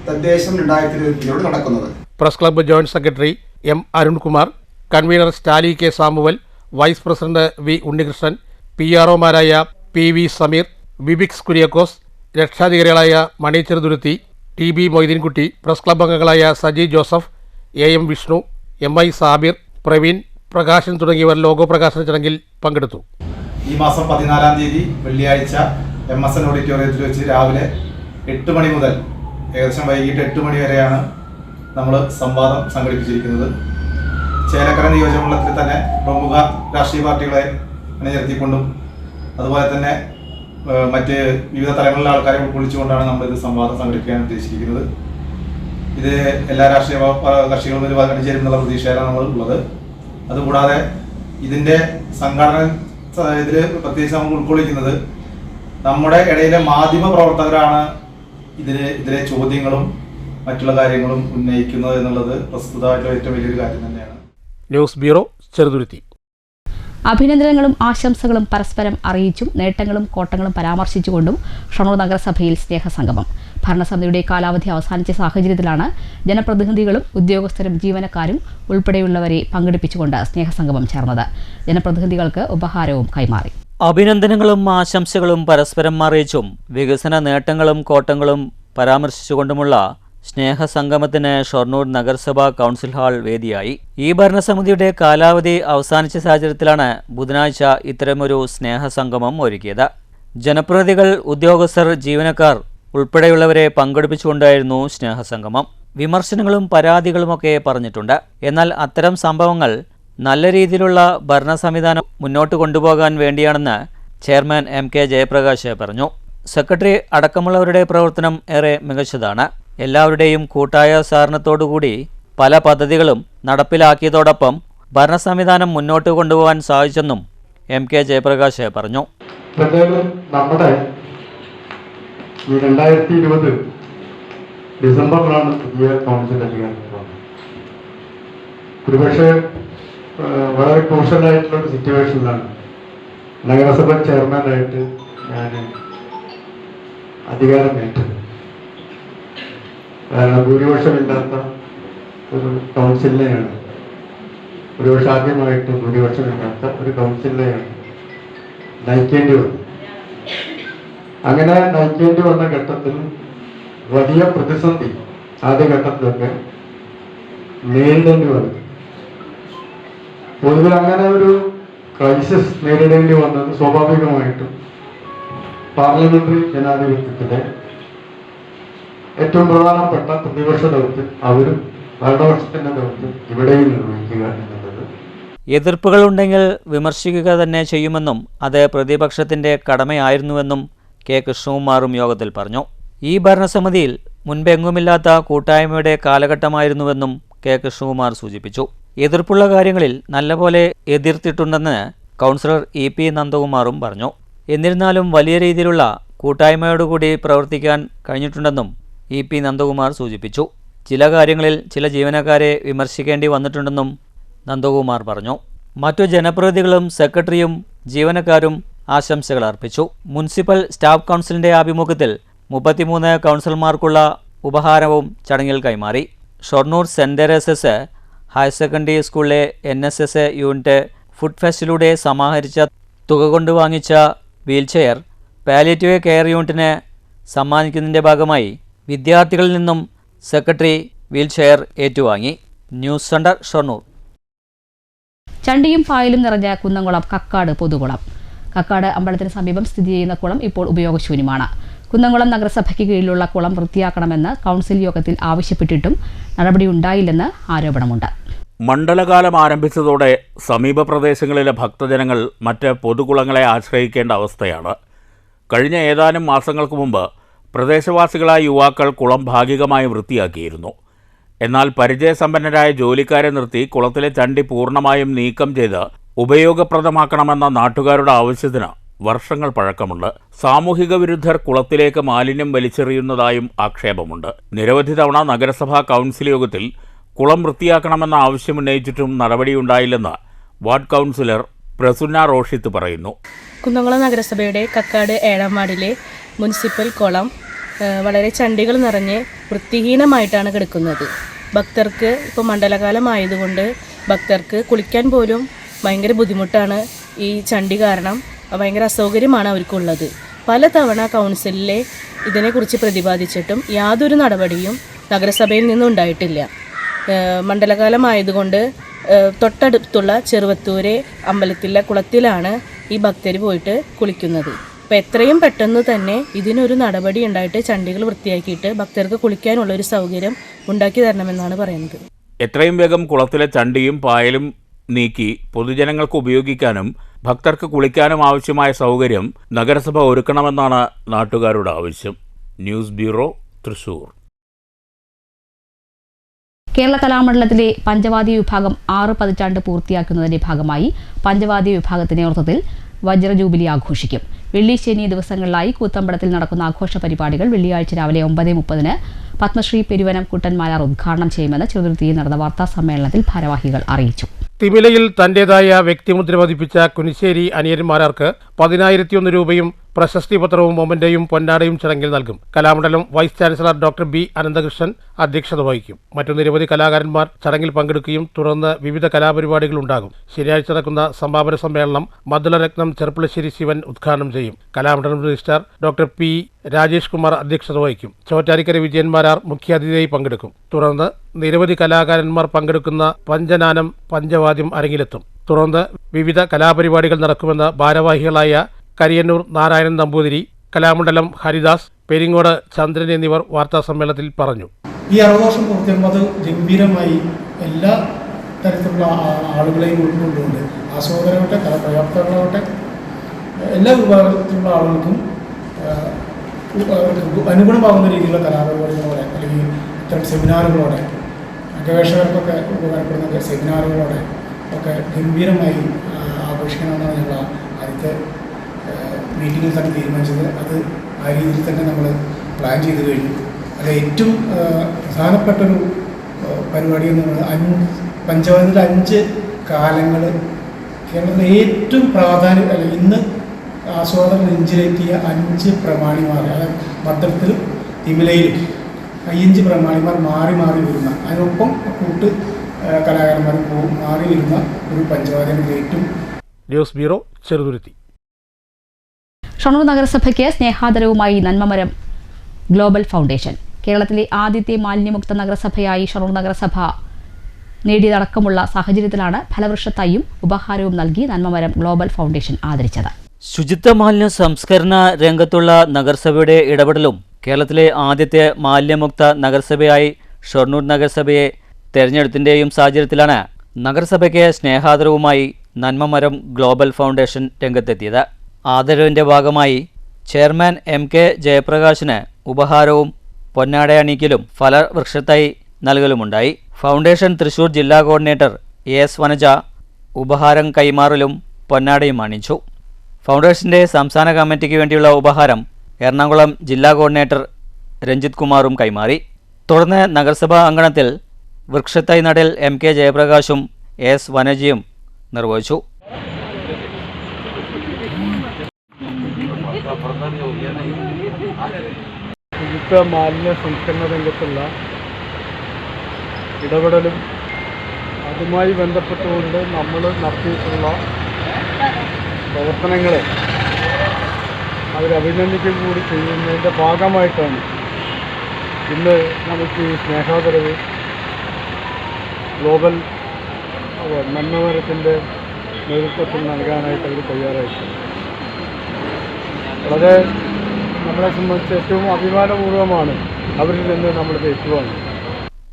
തദ്ദേശം 2025 നടക്കുന്നത്. Press club joint secretary M Arunkumar, convener Stali K Samuel, vice president V Unnikrishnan, PROമാരായ PV സമീർ, വിബിക്സ് കുര്യാക്കോസ്, രക്ഷാധികാരികളായ Mani Cheruthuruthy, TB Moideenkutty, press club അംഗങ്ങളായ സജി ജോസഫ്, AM വിഷ്ണു, MI സാബിർ, പ്രവീൺ, പ്രകാശൻ തുടങ്ങിയവർ ലോഗോ പ്രകാശന ചടങ്ങിൽ പങ്കെടുത്തു. ഈ മാസം 14-ാം തീയതി വെള്ളിയാഴ്ച MSN ഓഡിറ്റോറിയത്തിൽ വെച്ച് രാവിലെ 8 മണി മുതൽ ഏകദേശം വൈകിട്ട് 8 മണി വരെയാണ് നമ്മൾ സംവാദം സംഘടിപ്പിച്ചിരിക്കുന്നത്. ചേലക്കര നിയോജകമണ്ഡലത്തിൽ തന്നെ പ്രമുഖ രാഷ്ട്രീയ പാർട്ടികളെ അണിനിരത്തിക്കൊണ്ടും അതുപോലെ തന്നെ മറ്റ് വിവിധ തലങ്ങളിലെ ആൾക്കാരെ ഉൾക്കൊള്ളിച്ചുകൊണ്ടാണ് നമ്മളിത് സംവാദം സംഘടിപ്പിക്കാൻ ഉദ്ദേശിച്ചിരിക്കുന്നത്. ഇത് എല്ലാ രാഷ്ട്രീയ കക്ഷികളും ഒരു അണിചേരുമെന്നുള്ള പ്രതീക്ഷയിലാണ് നമ്മൾ ഉള്ളത്. അതുകൂടാതെ ഇതിൻ്റെ സംഘടന ഇതിൽ പ്രത്യേകിച്ച് നമ്മൾ ഉൾക്കൊള്ളിക്കുന്നത് നമ്മുടെ ഇടയിലെ മാധ്യമ പ്രവർത്തകരാണ് ഇതിലെ ചോദ്യങ്ങളും മറ്റുള്ള കാര്യങ്ങളും ഉന്നയിക്കുന്നത് എന്നുള്ളത് പ്രസ്തുതമായിട്ടുള്ള ഏറ്റവും വലിയൊരു കാര്യം തന്നെയാണ്. News bureau, Cheruthuruthy. അഭിനന്ദനങ്ങളും ആശംസകളും പരസ്പരം അറിയിച്ചും നേട്ടങ്ങളും കോട്ടങ്ങളും പരാമർശിച്ചുകൊണ്ടും ഷൊർണൂർ നഗരസഭയിൽ സ്നേഹസംഗമം. ഭരണസമിതിയുടെ കാലാവധി അവസാനിച്ച സാഹചര്യത്തിലാണ് ജനപ്രതിനിധികളും ഉദ്യോഗസ്ഥരും ജീവനക്കാരും ഉൾപ്പെടെയുള്ളവരെ പങ്കെടുപ്പിച്ചുകൊണ്ട് സ്നേഹസംഗമം ചേർന്നത്. ജനപ്രതിനിധികൾക്ക് ഉപഹാരവും കൈമാറി. അഭിനന്ദനങ്ങളും ആശംസകളും പരസ്പരം അറിയിച്ചും വികസന നേട്ടങ്ങളും കോട്ടങ്ങളും പരാമർശിച്ചുകൊണ്ടുമുള്ള സ്നേഹസംഗമത്തിന് ഷൊർണൂർ നഗരസഭാ കൗൺസിൽ ഹാൾ വേദിയായി. ഈ ഭരണസമിതിയുടെ കാലാവധി അവസാനിച്ച സാഹചര്യത്തിലാണ് ബുധനാഴ്ച ഇത്തരമൊരു സ്നേഹസംഗമം ഒരുക്കിയത്. ജനപ്രതിനിധികൾ, ഉദ്യോഗസ്ഥർ, ജീവനക്കാർ ഉൾപ്പെടെയുള്ളവരെ പങ്കെടുപ്പിച്ചുകൊണ്ടായിരുന്നു സ്നേഹസംഗമം. വിമർശനങ്ങളും പരാതികളുമൊക്കെ പറഞ്ഞിട്ടുണ്ട്. എന്നാൽ അത്തരം സംഭവങ്ങൾ നല്ല രീതിയിലുള്ള ഭരണ സംവിധാനം മുന്നോട്ട് കൊണ്ടുപോകാൻ വേണ്ടിയാണെന്ന് ചെയർമാൻ MK ജയപ്രകാശ് പറഞ്ഞു. സെക്രട്ടറി അടക്കമുള്ളവരുടെ പ്രവർത്തനം ഏറെ മികച്ചതാണ്. എല്ലാവരുടെയും കൂട്ടായ സഹകരണത്തോടുകൂടി പല പദ്ധതികളും നടപ്പിലാക്കിയതോടൊപ്പം ഭരണ സംവിധാനം മുന്നോട്ട് കൊണ്ടുപോകാൻ സാധിച്ചെന്നും MK ജയപ്രകാശ് പറഞ്ഞു. നമ്മുടെ 2020 ഡിസംബറിലാണ് പുതിയ കൗൺസിൽ അധികാരത്തിൽ വന്നത്. ഒരുപക്ഷെ വളരെ ക്രൂഷ്യലായിട്ടുള്ളൊരു സിറ്റുവേഷനിലാണ് നഗരസഭ ചെയർമാനായിട്ട് ഞാൻ അധികാരമേറ്റത്. കാരണം ഭൂരിപക്ഷമില്ലാത്ത ഒരു കൗൺസിലിനെയാണ്, ഒരുപക്ഷെ ആദ്യമായിട്ട് ഭൂരിപക്ഷമില്ലാത്ത ഒരു കൗൺസിലിനെയാണ് നയിക്കേണ്ടി വന്നത്. അങ്ങനെ നയിക്കേണ്ടി വന്ന ഘട്ടത്തിൽ വലിയ പ്രതിസന്ധി ആദ്യഘട്ടത്തിലൊക്കെ നേരിടേണ്ടി വന്നു. പൊതുവിൽ അങ്ങനെ ഒരു ക്രൈസിസ് നേരിടേണ്ടി വന്നത് സ്വാഭാവികമായിട്ടും പാർലമെന്ററി ജനാധിപത്യത്തിലെ ഏറ്റവും പ്രധാനപ്പെട്ട പ്രതിപക്ഷ ദൗത്യം അവരും ഭരണപക്ഷത്തിന്റെ ദൗത്യം ഇവിടെയും നിർവഹിക്കുക എന്നുള്ളത്. എതിർപ്പുകളുണ്ടെങ്കിൽ വിമർശിക്കുക തന്നെ ചെയ്യുമെന്നും അത് പ്രതിപക്ഷത്തിന്റെ കടമയായിരുന്നുവെന്നും K കൃഷ്ണകുമാറും യോഗത്തിൽ പറഞ്ഞു. ഈ ഭരണസമിതിയിൽ മുൻപെങ്ങുമില്ലാത്ത കൂട്ടായ്മയുടെ കാലഘട്ടമായിരുന്നുവെന്നും K കൃഷ്ണകുമാർ സൂചിപ്പിച്ചു. എതിർപ്പുള്ള കാര്യങ്ങളിൽ നല്ലപോലെ എതിർത്തിട്ടുണ്ടെന്ന് കൗൺസിലർ EP നന്ദകുമാറും പറഞ്ഞു. എന്നിരുന്നാലും വലിയ രീതിയിലുള്ള കൂട്ടായ്മയോടുകൂടി പ്രവർത്തിക്കാൻ കഴിഞ്ഞിട്ടുണ്ടെന്നും EP നന്ദകുമാർ സൂചിപ്പിച്ചു. ചില കാര്യങ്ങളിൽ ചില ജീവനക്കാരെ വിമർശിക്കേണ്ടി വന്നിട്ടുണ്ടെന്നും നന്ദകുമാർ പറഞ്ഞു. മറ്റു ജനപ്രതിനിധികളും സെക്രട്ടറിയും ജീവനക്കാരും ആശംസകൾ അർപ്പിച്ചു. മുനിസിപ്പൽ സ്റ്റാഫ് കൗൺസിലിന്റെ ആഭിമുഖ്യത്തിൽ 33 കൗൺസിലർമാർക്കുള്ള ഉപഹാരവും ചടങ്ങിൽ കൈമാറി. Shoranur saint Teresa's higher secondary സ്കൂളിലെ NSS യൂണിറ്റ് ഫുഡ് ഫെസ്റ്റിലൂടെ സമാഹരിച്ച തുക കൊണ്ട് വാങ്ങിച്ച വീൽചെയർ പാലിയേറ്റീവ് കെയർ യൂണിറ്റിന് സമ്മാനിക്കുന്നതിൻ്റെ ഭാഗമായി വിദ്യാർത്ഥികളിൽ നിന്നും സെക്രട്ടറി വീൽചെയർ ഏറ്റുവാങ്ങി. News centre, Shoranur. ചണ്ടിയും പായലും നിറഞ്ഞ കുന്നംകുളം കക്കാട് പൊതുകുളം. കക്കാട് അമ്പലത്തിന് സമീപം സ്ഥിതി ചെയ്യുന്ന കുളം ഇപ്പോൾ ഉപയോഗശൂന്യമാണ്. കുന്നംകുളം നഗരസഭയ്ക്ക് കീഴിലുള്ള കുളം വൃത്തിയാക്കണമെന്ന് കൗൺസിൽ യോഗത്തിൽ ആവശ്യപ്പെട്ടിട്ടും നടപടിയുണ്ടായില്ലെന്ന് ആരോപണമുണ്ട്. മണ്ഡലകാലം ആരംഭിച്ചതോടെ സമീപ പ്രദേശങ്ങളിലെ ഭക്തജനങ്ങൾ മറ്റ് പൊതുകുളങ്ങളെ ആശ്രയിക്കേണ്ട അവസ്ഥയാണ്. കഴിഞ്ഞ ഏതാനും മാസങ്ങൾക്ക് മുമ്പ് പ്രദേശവാസികളായ യുവാക്കൾ കുളം ഭാഗികമായി വൃത്തിയാക്കിയിരുന്നു. എന്നാൽ പരിചയസമ്പന്നരായ ജോലിക്കാരെ നിർത്തി കുളത്തിലെ ചണ്ടി പൂർണ്ണമായും നീക്കം ചെയ്ത് ഉപയോഗപ്രദമാക്കണമെന്ന നാട്ടുകാരുടെ ആവശ്യത്തിന് വർഷങ്ങൾ പഴക്കമുണ്ട്. സാമൂഹിക വിരുദ്ധർ കുളത്തിലേക്ക് മാലിന്യം വലിച്ചെറിയുന്നതായും ആക്ഷേപമുണ്ട്. നിരവധി തവണ നഗരസഭാ കൗൺസിൽ യോഗത്തിൽ കുളം വൃത്തിയാക്കണമെന്ന ആവശ്യമുന്നയിച്ചിട്ടും നടപടിയുണ്ടായില്ലെന്ന് വാർഡ് കൗൺസിലർ പ്രസുന്ന റോഷിത്ത് പറയുന്നു. കുന്നംകുളം നഗരസഭയുടെ കക്കാട് 7ാം വാർഡിലെ മുനിസിപ്പൽ കുളം വളരെ ചണ്ടികൾ നിറഞ്ഞ് വൃത്തിഹീനമായിട്ടാണ് കിടക്കുന്നത്. ഭക്തർക്ക് ഇപ്പോൾ മണ്ഡലകാലമായതുകൊണ്ട് ഭക്തർക്ക് കുളിക്കാൻ പോലും ഭയങ്കര ബുദ്ധിമുട്ടാണ്. ഈ ചണ്ടി കാരണം ഭയങ്കര അസൗകര്യമാണ് അവർക്കുള്ളത്. പലതവണ കൗൺസിലിലെ ഇതിനെക്കുറിച്ച് പ്രതിപാദിച്ചിട്ടും യാതൊരു നടപടിയും നഗരസഭയിൽ നിന്നും ഉണ്ടായിട്ടില്ല. മണ്ഡലകാലമായതുകൊണ്ട് തൊട്ടടുത്തുള്ള ചെറുവത്തൂരെ അമ്പലത്തിലെ കുളത്തിലാണ് ഈ ഭക്തർ പോയിട്ട് കുളിക്കുന്നത്. അപ്പോൾ എത്രയും പെട്ടെന്ന് തന്നെ ഇതിനൊരു നടപടി ഉണ്ടായിട്ട് ചണ്ടികൾ വൃത്തിയാക്കിയിട്ട് ഭക്തർക്ക് കുളിക്കാനുള്ളൊരു സൗകര്യം ഉണ്ടാക്കി തരണമെന്നാണ് പറയുന്നത്. എത്രയും വേഗം കുളത്തിലെ ചണ്ടിയും പായലും നീക്കി പൊതുജനങ്ങൾക്ക് ഉപയോഗിക്കാനും ഭക്തർക്ക് കുളിക്കാനും ആവശ്യമായ സൗകര്യം നഗരസഭ ഒരുക്കണമെന്നാണ് നാട്ടുകാരുടെ ആവശ്യം. News bureau, Thrissur. കേരള കലാമണ്ഡലത്തിലെ പഞ്ചവാദ്യ വിഭാഗം 6 പതിറ്റാണ്ട് പൂർത്തിയാക്കുന്നതിന്റെ ഭാഗമായി പഞ്ചവാദ്യ വിഭാഗത്തിന്റെ നേതൃത്വത്തിൽ വജ്രജൂബിലി ആഘോഷിക്കും. വെള്ളി ശനി ദിവസങ്ങളിലായി കൂത്തമ്പലത്തിൽ നടക്കുന്ന ആഘോഷ പരിപാടികൾ വെള്ളിയാഴ്ച രാവിലെ 9:30 പത്മശ്രീ പെരുവനം കുട്ടൻമാരാർ ഉദ്ഘാടനം ചെയ്യുമെന്ന് ചെറുതുരുത്തിയിൽ നടന്ന വാർത്താ സമ്മേളനത്തിൽ ഭാരവാഹികൾ അറിയിച്ചു. തിമിലയിൽ തന്റേതായ വ്യക്തിമുദ്ര പതിപ്പിച്ച കുനിശ്ശേരി അനിയന്മാരാർക്ക് 10,001 രൂപയും പ്രശസ്തി പത്രവും മൊമന്റയും പൊന്നാടയും ചടങ്ങിൽ നൽകും. Kalamandalam vice chancellor doctor B Ananthakrishnan അധ്യക്ഷത വഹിക്കും. മറ്റു നിരവധി കലാകാരന്മാർ ചടങ്ങിൽ പങ്കെടുക്കുകയും തുടർന്ന് വിവിധ കലാപരിപാടികൾ ഉണ്ടാകും. ശനിയാഴ്ച നടക്കുന്ന സമാപന സമ്മേളനം മദ്ദളരത്നം ചെർപ്പുളശ്ശേരി ശിവൻ ഉദ്ഘാടനം ചെയ്യും. Kalamandalam registrar doctor P Rajesh Kumar അധ്യക്ഷത വഹിക്കും. ചോറ്റാരിക്കര വിജയന്മാരാർ മുഖ്യാതിഥിയായി പങ്കെടുക്കും. തുടർന്ന് നിരവധി കലാകാരന്മാർ പങ്കെടുക്കുന്ന പഞ്ചനാനം പഞ്ചവാദ്യം അരങ്ങിലെത്തും. തുടർന്ന് വിവിധ കലാപരിപാടികൾ നടക്കുമെന്ന് ഭാരവാഹികളായ കരിയന്നൂർ നാരായണൻ നമ്പൂതിരി, കലാമണ്ഡലം ഹരിദാസ്, പെരിങ്ങോട് ചന്ദ്രൻ എന്നിവർ വാർത്താസമ്മേളനത്തിൽ പറഞ്ഞു. ഈ 60 വർഷം പൂർത്തിയാകുമ്പോൾ ഗംഭീരമായി എല്ലാ തരത്തിലുള്ള ആളുകളെയും ഉൾക്കൊണ്ടുകൊണ്ട് ആസ്വാദകരാകട്ടെ, കലാപ്രയാപ്തകളാകട്ടെ, എല്ലാ വിഭാഗത്തിലുള്ള ആളുകൾക്കും അനുഗുണമാകുന്ന രീതിയിലുള്ള കലാപരിപാടികളോടെ അല്ലെങ്കിൽ ഇത്തരം സെമിനാറുകളോടെ, ഗവേഷകർക്കൊക്കെ ഉപകാരപ്പെടുന്ന സെമിനാറുകളോടെ ഒക്കെ ഗംഭീരമായി ആഘോഷിക്കണമെന്നാണ് ഞങ്ങൾ ആദ്യത്തെ മീറ്റിങ്ങിൽ തന്നെ തീരുമാനിച്ചത്. അത് ആ രീതിയിൽ തന്നെ നമ്മൾ പ്ലാൻ ചെയ്ത് കഴിഞ്ഞു. അത് ഏറ്റവും പ്രധാനപ്പെട്ടൊരു പരിപാടി എന്ന് പറയുന്നത് പഞ്ചവാദ്യത്തിലെ 5 കാലങ്ങൾ കേരളത്തിലെ ഏറ്റവും പ്രാധാന്യം അല്ലെങ്കിൽ ഇന്ന് ആസ്വാദകർ നെഞ്ചിലേറ്റിയ 5 പ്രമാണിമാർ, അതായത് മദ്ദളത്തിലും തിമിലയിലും 5 പ്രമാണിമാർ മാറി മാറി വരുന്ന, അതിനൊപ്പം കൂട്ട് കലാകാരന്മാരും മാറി വരുന്ന ഒരു പഞ്ചവാദ്യത്തിൻ്റെ ഏറ്റവും. News bureau, Cheruthuruthy. ഷൊർണൂർ നഗരസഭയ്ക്ക് സ്നേഹാദരവുമായി നന്മമരം ഗ്ലോബൽ ഫൗണ്ടേഷൻ. കേരളത്തിലെ ആദ്യത്തെ മാലിന്യമുക്ത നഗരസഭയായി ഷൊർണൂർ നഗരസഭ നേടിയതടക്കമുള്ള സാഹചര്യത്തിലാണ് ഫലവൃക്ഷത്തൈയും ഉപഹാരവും നൽകി നന്മമരം ഗ്ലോബൽ ഫൗണ്ടേഷൻ ആദരിച്ചത്. ശുചിത്വ മാലിന്യ സംസ്കരണ രംഗത്തുള്ള നഗരസഭയുടെ ഇടപെടലും കേരളത്തിലെ ആദ്യത്തെ മാലിന്യമുക്ത നഗരസഭയായി ഷൊർണൂർ നഗരസഭയെ തെരഞ്ഞെടുത്തിൻ്റെയും സാഹചര്യത്തിലാണ് നഗരസഭയ്ക്ക് സ്നേഹാദരവുമായി നന്മമരം ഗ്ലോബൽ ഫൗണ്ടേഷൻ രംഗത്തെത്തിയത്. ആദരവിൻ്റെ ഭാഗമായി ചെയർമാൻ MK ജയപ്രകാശിന് ഉപഹാരവും പൊന്നാടയണിക്കലും ഫലവൃക്ഷത്തൈ നൽകലുമുണ്ടായി. ഫൗണ്ടേഷൻ തൃശൂർ ജില്ലാ കോർഡിനേറ്റർ AS വനജ ഉപഹാരം കൈമാറലും പൊന്നാടയും അണിയിച്ചു. ഫൗണ്ടേഷൻ്റെ സംസ്ഥാന കമ്മിറ്റിക്ക് വേണ്ടിയുള്ള ഉപഹാരം എറണാകുളം ജില്ലാ കോർഡിനേറ്റർ രഞ്ജിത് കുമാറും കൈമാറി. തുടർന്ന് നഗരസഭാ അങ്കണത്തിൽ വൃക്ഷത്തൈ നടൽ MK ജയപ്രകാശും AS വനജയും നിർവഹിച്ചു. ശുചിത്വ മാലിന്യ സംസ്കരണ രംഗത്തുള്ള ഇടപെടലും അതുമായി ബന്ധപ്പെട്ടുകൊണ്ട് നമ്മൾ നടത്തിയിട്ടുള്ള പ്രവർത്തനങ്ങൾ അവരഭിനന്ദിക്കുക കൂടി ചെയ്യുന്നതിൻ്റെ ഭാഗമായിട്ടാണ് ഇന്ന് നമുക്ക് ഈ സ്നേഹാദരവ് ഗ്ലോബൽ നന്മമരത്തിൻ്റെ നേതൃത്വത്തിൽ നൽകാനായിട്ട് അവർ തയ്യാറായിട്ടുണ്ട്. വളരെ നമ്മളെ സംബന്ധിച്ച് ഏറ്റവും അഭിമാനപൂർവ്വമാണ് അവരിൽ നിന്ന് നമ്മൾ ഏറ്റുവാങ്ങുന്നത്.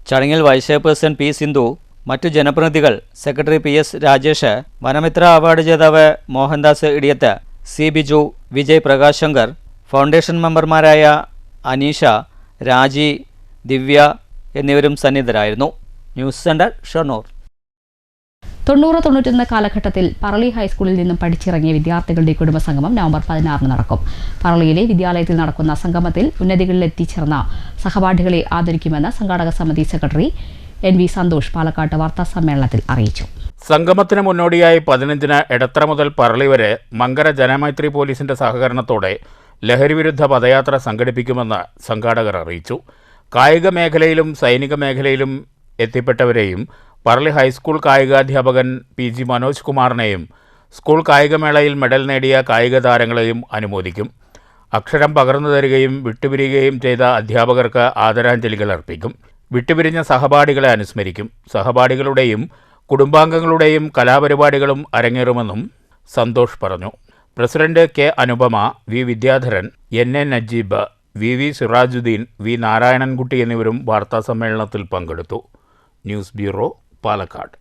ചടങ്ങിൽ വൈസ് ചെയർപേഴ്സൺ P. സിന്ധു, മറ്റു ജനപ്രതിനിധികൾ, secretary PS Rajesh, Vanamitra award ജേതാവ് മോഹൻദാസ് ഇടിയത്ത്, C. ബിജു, വിജയ് പ്രകാശ് ശങ്കർ, ഫൗണ്ടേഷൻ മെമ്പർമാരായ അനീഷ, രാജി, ദിവ്യ എന്നിവരും സന്നിധരായിരുന്നു. News centre, Shoranur. 90-91 കാലഘട്ടത്തിൽ പറളി ഹൈസ്കൂളിൽ നിന്നും പഠിച്ചിറങ്ങിയ വിദ്യാർത്ഥികളുടെ കുടുംബസംഗമം നവംബർ 16 നടക്കും. പറളിയിലെ വിദ്യാലയത്തിൽ നടക്കുന്ന സംഗമത്തിൽ ഉന്നതികളിൽ എത്തിച്ചേർന്ന സഹപാഠികളെ ആദരിക്കുമെന്ന് സംഘാടക സമിതി സെക്രട്ടറി NV സന്തോഷ് പാലക്കാട്ട് വാർത്താസമ്മേളനത്തിൽ അറിയിച്ചു. സംഗമത്തിന് മുന്നോടിയായി 15-ന് എടത്തറ മുതൽ പറളി വരെ മങ്കര ജനമൈത്രി പോലീസിന്റെ സഹകരണത്തോടെ ലഹരിവിരുദ്ധ പദയാത്ര സംഘടിപ്പിക്കുമെന്ന് സംഘാടകർ അറിയിച്ചു. കായിക മേഖലയിലും സൈനിക മേഖലയിലും എത്തിപ്പെട്ടവരെയും പറളി ഹൈസ്കൂൾ കായികാധ്യാപകൻ PG മനോജ് കുമാറിനെയും സ്കൂൾ കായികമേളയിൽ മെഡൽ നേടിയ കായിക താരങ്ങളെയും അനുമോദിക്കും. അക്ഷരം പകർന്നു തരികയും വിട്ടുപിരിയുകയും ചെയ്ത അധ്യാപകർക്ക് ആദരാഞ്ജലികൾ അർപ്പിക്കും. വിട്ടുപിരിഞ്ഞ സഹപാഠികളെ അനുസ്മരിക്കും. സഹപാഠികളുടെയും കുടുംബാംഗങ്ങളുടെയും കലാപരിപാടികളും അരങ്ങേറുമെന്നും സന്തോഷ് പറഞ്ഞു. President K. Anupama, V. Vidyadharan, NA Najeeb, VV Sirajuddin, V. Narayanankutty എന്നിവരും വാർത്താസമ്മേളനത്തിൽ പങ്കെടുത്തു. News bureau, Palakkad.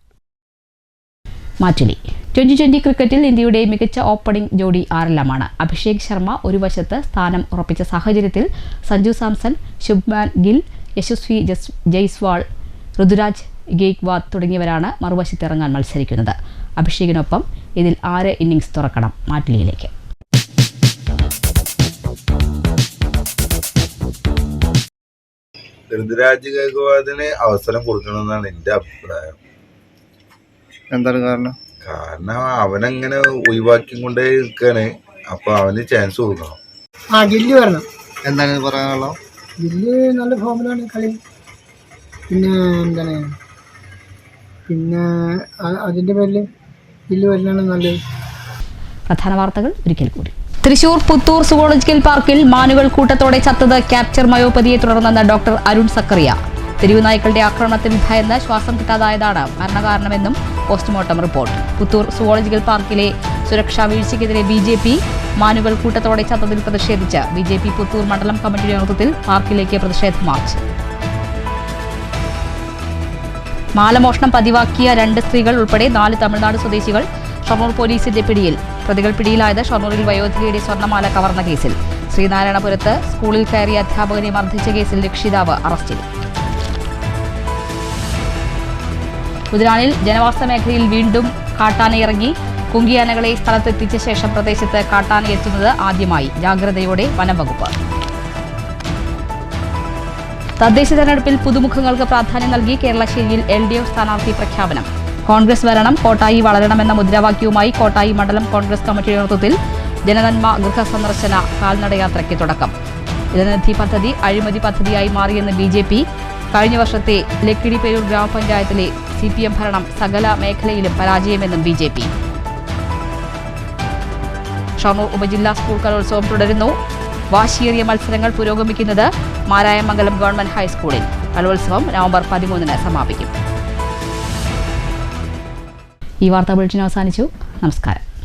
മാറ്റുലി 2020 ക്രിക്കറ്റിൽ ഇന്ത്യയുടെ മികച്ച ഓപ്പണിംഗ് ജോഡി ആരെല്ലാമാണ്? അഭിഷേക് ശർമ്മ ഒരു വശത്ത് സ്ഥാനം ഉറപ്പിച്ച സാഹചര്യത്തിൽ സഞ്ജു സാംസൺ, ശുഭ്മാൻ ഗിൽ, യശസ്വി ജയ്സ്വാൾ, ഋതുരാജ് ഗെയ്ക്വാദ് തുടങ്ങിയവരാണ് മറുവശത്തിറങ്ങാൻ മത്സരിക്കുന്നത്. അഭിഷേകിനൊപ്പം ഇതിൽ 6 ഇന്നിംഗ്സ് തുറക്കണം. മാറ്റുലിയിലേക്ക്. ഋതുരാജ് ഗെയ്ക്വാദിന് അവസരം കൊടുക്കണമെന്നാണ് എൻ്റെ അഭിപ്രായം. എന്താണ് കാരണം? കാരണം അവനങ്ങനെ ഒഴിവാക്കിക്കൊണ്ടേ നിൽക്കാണ്. അപ്പൊ അവന് ചാൻസ് കൊടുക്കണം. ഗില്ല് വരണം. എന്താണ് പറയാനുള്ളത്? ഗില്ല് നല്ല ഫോമിലാണ് കളി. പിന്നെ അതിന്റെ പേരിൽ ഗില്ല് വരുന്നതാണ് നല്ലത്. പ്രധാന വാർത്തകൾ ഒരിക്കൽ കൂടി. തൃശൂർ പുത്തൂർ സുവോളജിക്കൽ പാർക്കിൽ മാനുകൾ കൂട്ടത്തോടെ ചത്തത് ക്യാപ്ചർ മയോപ്പതിയെ തുടർന്നെന്ന് ഡോക്ടർ അരുൺ സക്കറിയ. തെരുവുനായ്ക്കളുടെ ആക്രമണത്തിൽ ഭയന്ന് ശ്വാസം കിട്ടാതായതാണ് മരണകാരണമെന്നും പോസ്റ്റ്മോർട്ടം റിപ്പോർട്ട്. പുത്തൂർ സുവോളജിക്കൽ പാർക്കിലെ സുരക്ഷാ വീഴ്ചയ്ക്കെതിരെ BJP മാനുകൾ കൂട്ടത്തോടെ ചത്തതിൽ പ്രതിഷേധിച്ച് BJP പുത്തൂർ മണ്ഡലം കമ്മിറ്റിയുടെ നേതൃത്വത്തിൽ പാർക്കിലേക്ക് പ്രതിഷേധ മാർച്ച്. മാലമോഷണം പതിവാക്കിയ 2 സ്ത്രീകൾ ഉൾപ്പെടെ 4 തമിഴ്നാട് സ്വദേശികൾ ഷൊർണൂർ പോലീസിന്റെ പിടിയിൽ. പ്രതികൾ പിടിയിലായത് ഷൊർണൂരിൽ വയോധികയുടെ സ്വർണ്ണമാല കവർന്ന കേസിൽ. ശ്രീനാരായണപുരത്ത് സ്കൂളിൽ കയറിയ അധ്യാപകനെ മർദ്ദിച്ച കേസിൽ രക്ഷിതാവ് അറസ്റ്റിൽ. കുതിരാനിൽ ജനവാസ മേഖലയിൽ വീണ്ടും കാട്ടാനയിറങ്ങി. കുങ്കിയാനകളെ സ്ഥലത്തെത്തിച്ച ശേഷം പ്രദേശത്ത് കാട്ടാനയെത്തുന്നത് ആദ്യമായി. ജാഗ്രതയോടെ വനംവകുപ്പ്. തദ്ദേശ തെരഞ്ഞെടുപ്പിൽ പുതുമുഖങ്ങൾക്ക് പ്രാധാന്യം നൽകി കേരളശ്ശേരിയിൽ LDF സ്ഥാനാർത്ഥി പ്രഖ്യാപനം. കോൺഗ്രസ് വരണം, കോട്ടായി വളരണമെന്ന മുദ്രാവാക്യവുമായി കോട്ടായി മണ്ഡലം കോൺഗ്രസ് കമ്മിറ്റിയുടെ നേതൃത്വത്തിൽ ജനനന്മ ഗൃഹസന്ദർശന കാൽനടയാത്രയ്ക്ക് തുടക്കം. ജനനിധി പദ്ധതി അഴിമതി പദ്ധതിയായി മാറിയെന്ന് BJP. കഴിഞ്ഞ വർഷത്തെ ലക്കിടി പേരൂർ ഗ്രാമപഞ്ചായത്തിലെ CPM ഭരണം സകല മേഖലയിലും പരാജയമെന്നും BJP. ഷൊർണൂർ ഉപജില്ലാ സ്കൂൾ കലോത്സവം തുടരുന്നു. വാശിയേറിയ മത്സരങ്ങൾ പുരോഗമിക്കുന്നത് മാരായമംഗലം ഗവൺമെന്റ് ഹൈസ്കൂളിൽ. കലോത്സവം നവംബർ 13-ന് സമാപിക്കും. ഈ വാർത്താ ബുള്ളറ്റിൻ അവസാനിച്ചു. നമസ്കാരം.